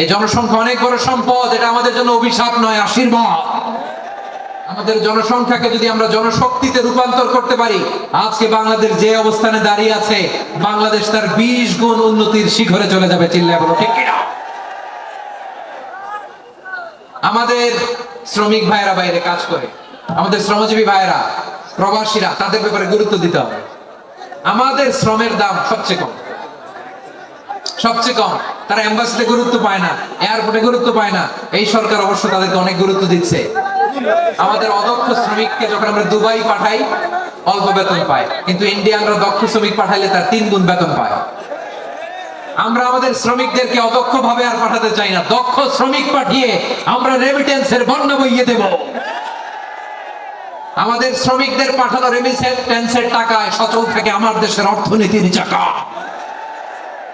এই জনসংখ্যা অনেক বড় সম্পদ, এটা আমাদের জন্য অভিশাপ নয়, আশীর্বাদ। আমাদের জনসংখ্যাকে যদি আমরা জনশক্তিতে রূপান্তর করতে পারি, আজকে বাংলাদেশ যে অবস্থানে দাঁড়িয়ে আছে, বাংলাদেশ তার 20 গুণ উন্নতির শিখরে চলে যাবে। চিল্লায় বলো ঠিক কিনা? আমাদের শ্রমিক ভাইয়েরা বাইরে কাজ করে, আমাদের শ্রমজীবী ভাইয়েরা, প্রবাসীরা, তাদের ব্যাপারে গুরুত্ব দিতে হবে। আমাদের শ্রমের দাম সবচেয়ে কম, সবচেয়ে কম। তারা এম্বাসিতে গুরুত্ব পায় না, এয়ারপোর্টে গুরুত্ব পায় না। এই সরকার অবশ্য তাদেরকে অনেক গুরুত্ব দিচ্ছে। আমাদের অদক্ষ শ্রমিককে যখন আমরা দুবাই পাঠাই অল্প বেতন পায়, কিন্তু ইন্ডিয়ানরা দক্ষ শ্রমিক পাঠাইলে তার 3 গুণ বেতন পায়। আমরা আমাদের শ্রমিকদেরকে অদক্ষ ভাবে আর পাঠাতে চাই না, দক্ষ শ্রমিক পাঠিয়ে আমরা রেমিটেন্সের বন্যা বইয়ে দেব। আমাদের শ্রমিকদের পাঠানো রেমিটেন্সের টাকায় সচল থাকে আমার দেশের অর্থনীতির চাকা।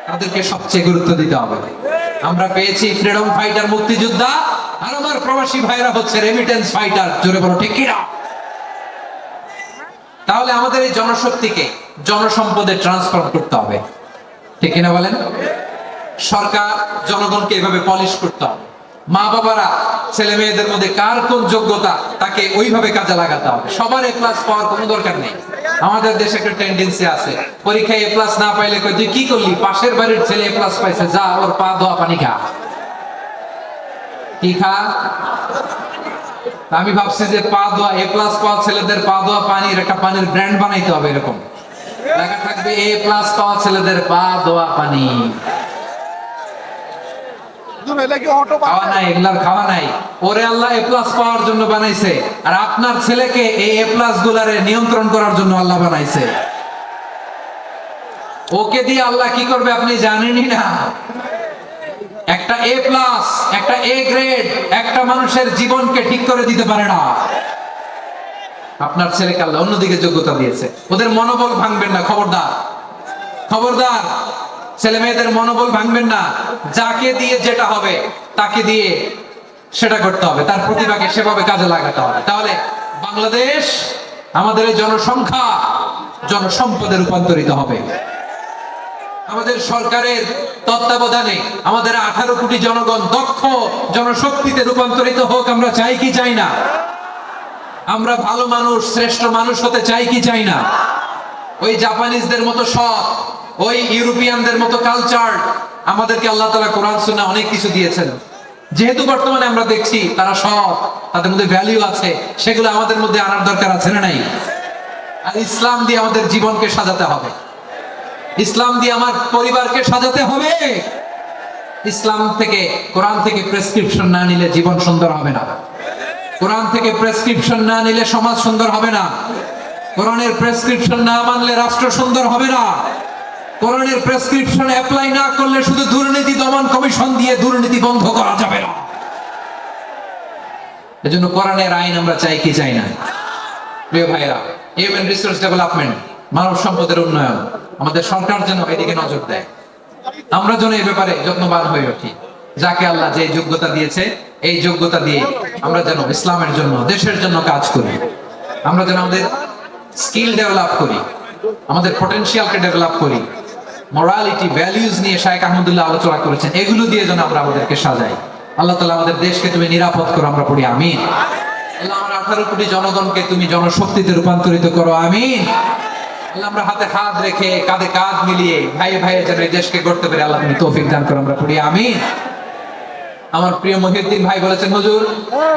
তাদেরকে সবচেয়ে গুরুত্ব দিতে হবে। আমরা পেয়েছি ফ্রিডম ফাইটার, মুক্তিযোদ্ধা, আর আমার প্রবাসী ভাইরা হচ্ছে রেমিটেন্স ফাইটার। জোরে বলো ঠিক কিনা? তাহলে আমাদের এই জনশক্তিকে জনসম্পদে ট্রান্সফর্ম করতে হবে, ঠিক কিনা বলেন? সরকার জনগণকে এভাবে পলিশ করতে হবে। মা বাবারা ছেলে মেয়েদের মধ্যে কার কোন যোগ্যতা তাকে ওইভাবে কাজে লাগাতে হবে। সবার এ প্লাস পাওয়ার কোনো দরকার নেই। আমাদের দেশে একটা টেন্ডেন্সি আছে, পরীক্ষায় এ প্লাস না পাইলে কই তুই কি করলি, পাশের বাড়ির ছেলে এ প্লাস পাইছে, যা ওর পা ধোয়া পানি খা। কি খা? আমি ভাবছি যে পা ধোয়া, এ প্লাস পাওয়া ছেলেদের পা ধোয়া পানির একটা পানির ব্র্যান্ড বানাইতে হবে, এরকম লেখা থাকবে এ প্লাস পাওয়া ছেলেদের পা ধোয়া পানি। খাওয়া নাই, এগুলার খাওয়া নাই। ওরে আল্লাহ এ প্লাস পাওয়ার জন্য বানাইছে, আর আপনার ছেলেকে এই এ প্লাস গুলারে নিয়ন্ত্রণ করার জন্য আল্লাহ বানাইছে। ওকে দিয়ে আল্লাহ কি করবে আপনি জানেনই না। একটা এ প্লাস, একটা এ গ্রেড একটা মানুষের জীবনকে ঠিক করে দিতে পারে না। আপনার ছেলেকে আল্লাহ অন্যদিকে যোগ্যতা দিয়েছে। ওদের মনোবল ভাঙবেন না, খবরদার, খবরদার। ছেলে মেয়েদের মনোবল ভাঙবেন না। যাকে দিয়ে যেটা হবে তাকে দিয়ে সেটা করতে হবে, তার প্রতিভাকে সেভাবে কাজে লাগাতে হবে। তাহলে বাংলাদেশ, আমাদের এই জনসংখ্যা জনসম্পদে রূপান্তরিত হবে। আমাদের সরকারের তত্ত্বাবধানে আমাদের 18 কোটি জনগণ দক্ষ জনশক্তিতে রূপান্তরিত হোক, আমরা চাই কি চাই না? আমরা ভালো মানুষ, শ্রেষ্ঠ মানুষ হতে চাই কি চাই না? ওই জাপানিজদের মতো সৎ, ওই ইউরোপিয়ানদের মতো কালচার, আমাদেরকে আল্লাহ তাআলা কোরআন সুন্নাহ অনেক কিছু দিয়েছেন। যেহেতু বর্তমানে আমরা দেখছি তারা সৎ, তাদের মধ্যে ভ্যালু আছে, সেগুলো আমাদের মধ্যে আনার দরকার আছে না নাই? আর ইসলাম দিয়ে আমাদের জীবনকে সাজাতে হবে, ইসলাম দিয়ে আমার পরিবারকে সাজাতে হবে। ইসলাম থেকে, কোরআন থেকে প্রেসক্রিপশন না নিলে জীবন সুন্দর হবে না। কোরআন থেকে প্রেসক্রিপশন না নিলে সমাজ সুন্দর হবে না। কোরআনের প্রেসক্রিপশন না মানলে রাষ্ট্র সুন্দর হবে না। কোরআনের প্রেসক্রিপশন অ্যাপ্লাই না করলে শুধু দুর্নীতি দমন কমিশন দিয়ে দুর্নীতি বন্ধ করা যাবে না। এজন্য কোরআনের আইন আমরা চাই কি চাই না? প্রিয় ভাইরা, হিউম্যান রিসোর্স ডেভেলপমেন্ট, মানব সম্পদের উন্নয়ন, আমাদের সরকার যেন এদিকে নজর দেয়। আমরা যেন এই ব্যাপারে যত্নবান হয়ে উঠি। যাকে আল্লাহ যে যোগ্যতা দিয়েছে, এই যোগ্যতা দিয়ে আমরা যেন ইসলামের জন্য, দেশের জন্য কাজ করি। আমরা যেন আমাদের স্কিল ডেভেলপ করি, আমাদের পটেনশিয়ালকে ডেভেলপ করি। মোরালিটি, ভ্যালিউজ নিয়ে শায়েখ আহমদুল্লাহ আলোচনা করেছেন, এগুলো দিয়ে যেন আমরা আমাদেরকে সাজাই। আল্লাহ তাআলা আমাদের দেশকে তুমি নিরাপদ করো, আমরা পড়ি আমিন। আল্লাহ আমার 18 কোটি জনগণকে তুমি জনশক্তিতে রূপান্তরিত করো, আমিন। আল্লাহ আমরা হাতে হাত রেখে, কাঁধে কাঁধ মিলিয়ে ভাই ভাইয়ের যেন এই দেশকে গড়তে পারি, আল্লাহ তুমি তৌফিক দান করো, আমরা পড়ি আমিন। আমার প্রিয় মহিউদ্দিন ভাই বলেছেন, হুজুর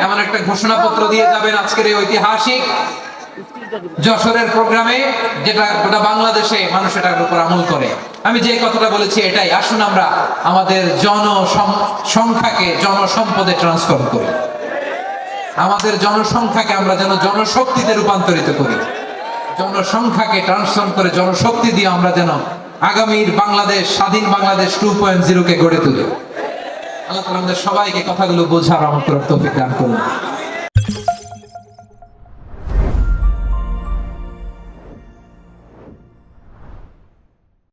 এমন একটা ঘোষণাপত্র দিয়ে যাবেন আজকের এই ঐতিহাসিক যশোরের প্রোগ্রামে, যেটা গোটা বাংলাদেশে মানুষ এটার উপর আমল করে। আমি যে কথাটা বলেছি এটাই, আসুন আমরা আমাদের জনসংখ্যাকে জনসম্পদে ট্রান্সফর্ম করি। আমাদের জনসংখ্যাকে আমরা যেন জনশক্তিতে রূপান্তরিত করি। জনসংখ্যাকে ট্রান্সফর্ম করে জনশক্তি দিয়ে আমরা যেন আগামীর বাংলাদেশ, স্বাধীন বাংলাদেশ 2.0 কে গড়ে তুলি। আল্লাহ তাআলা আমাদের সবাইকে কথাগুলো বোঝার আমল করার তৌফিক দান করুন।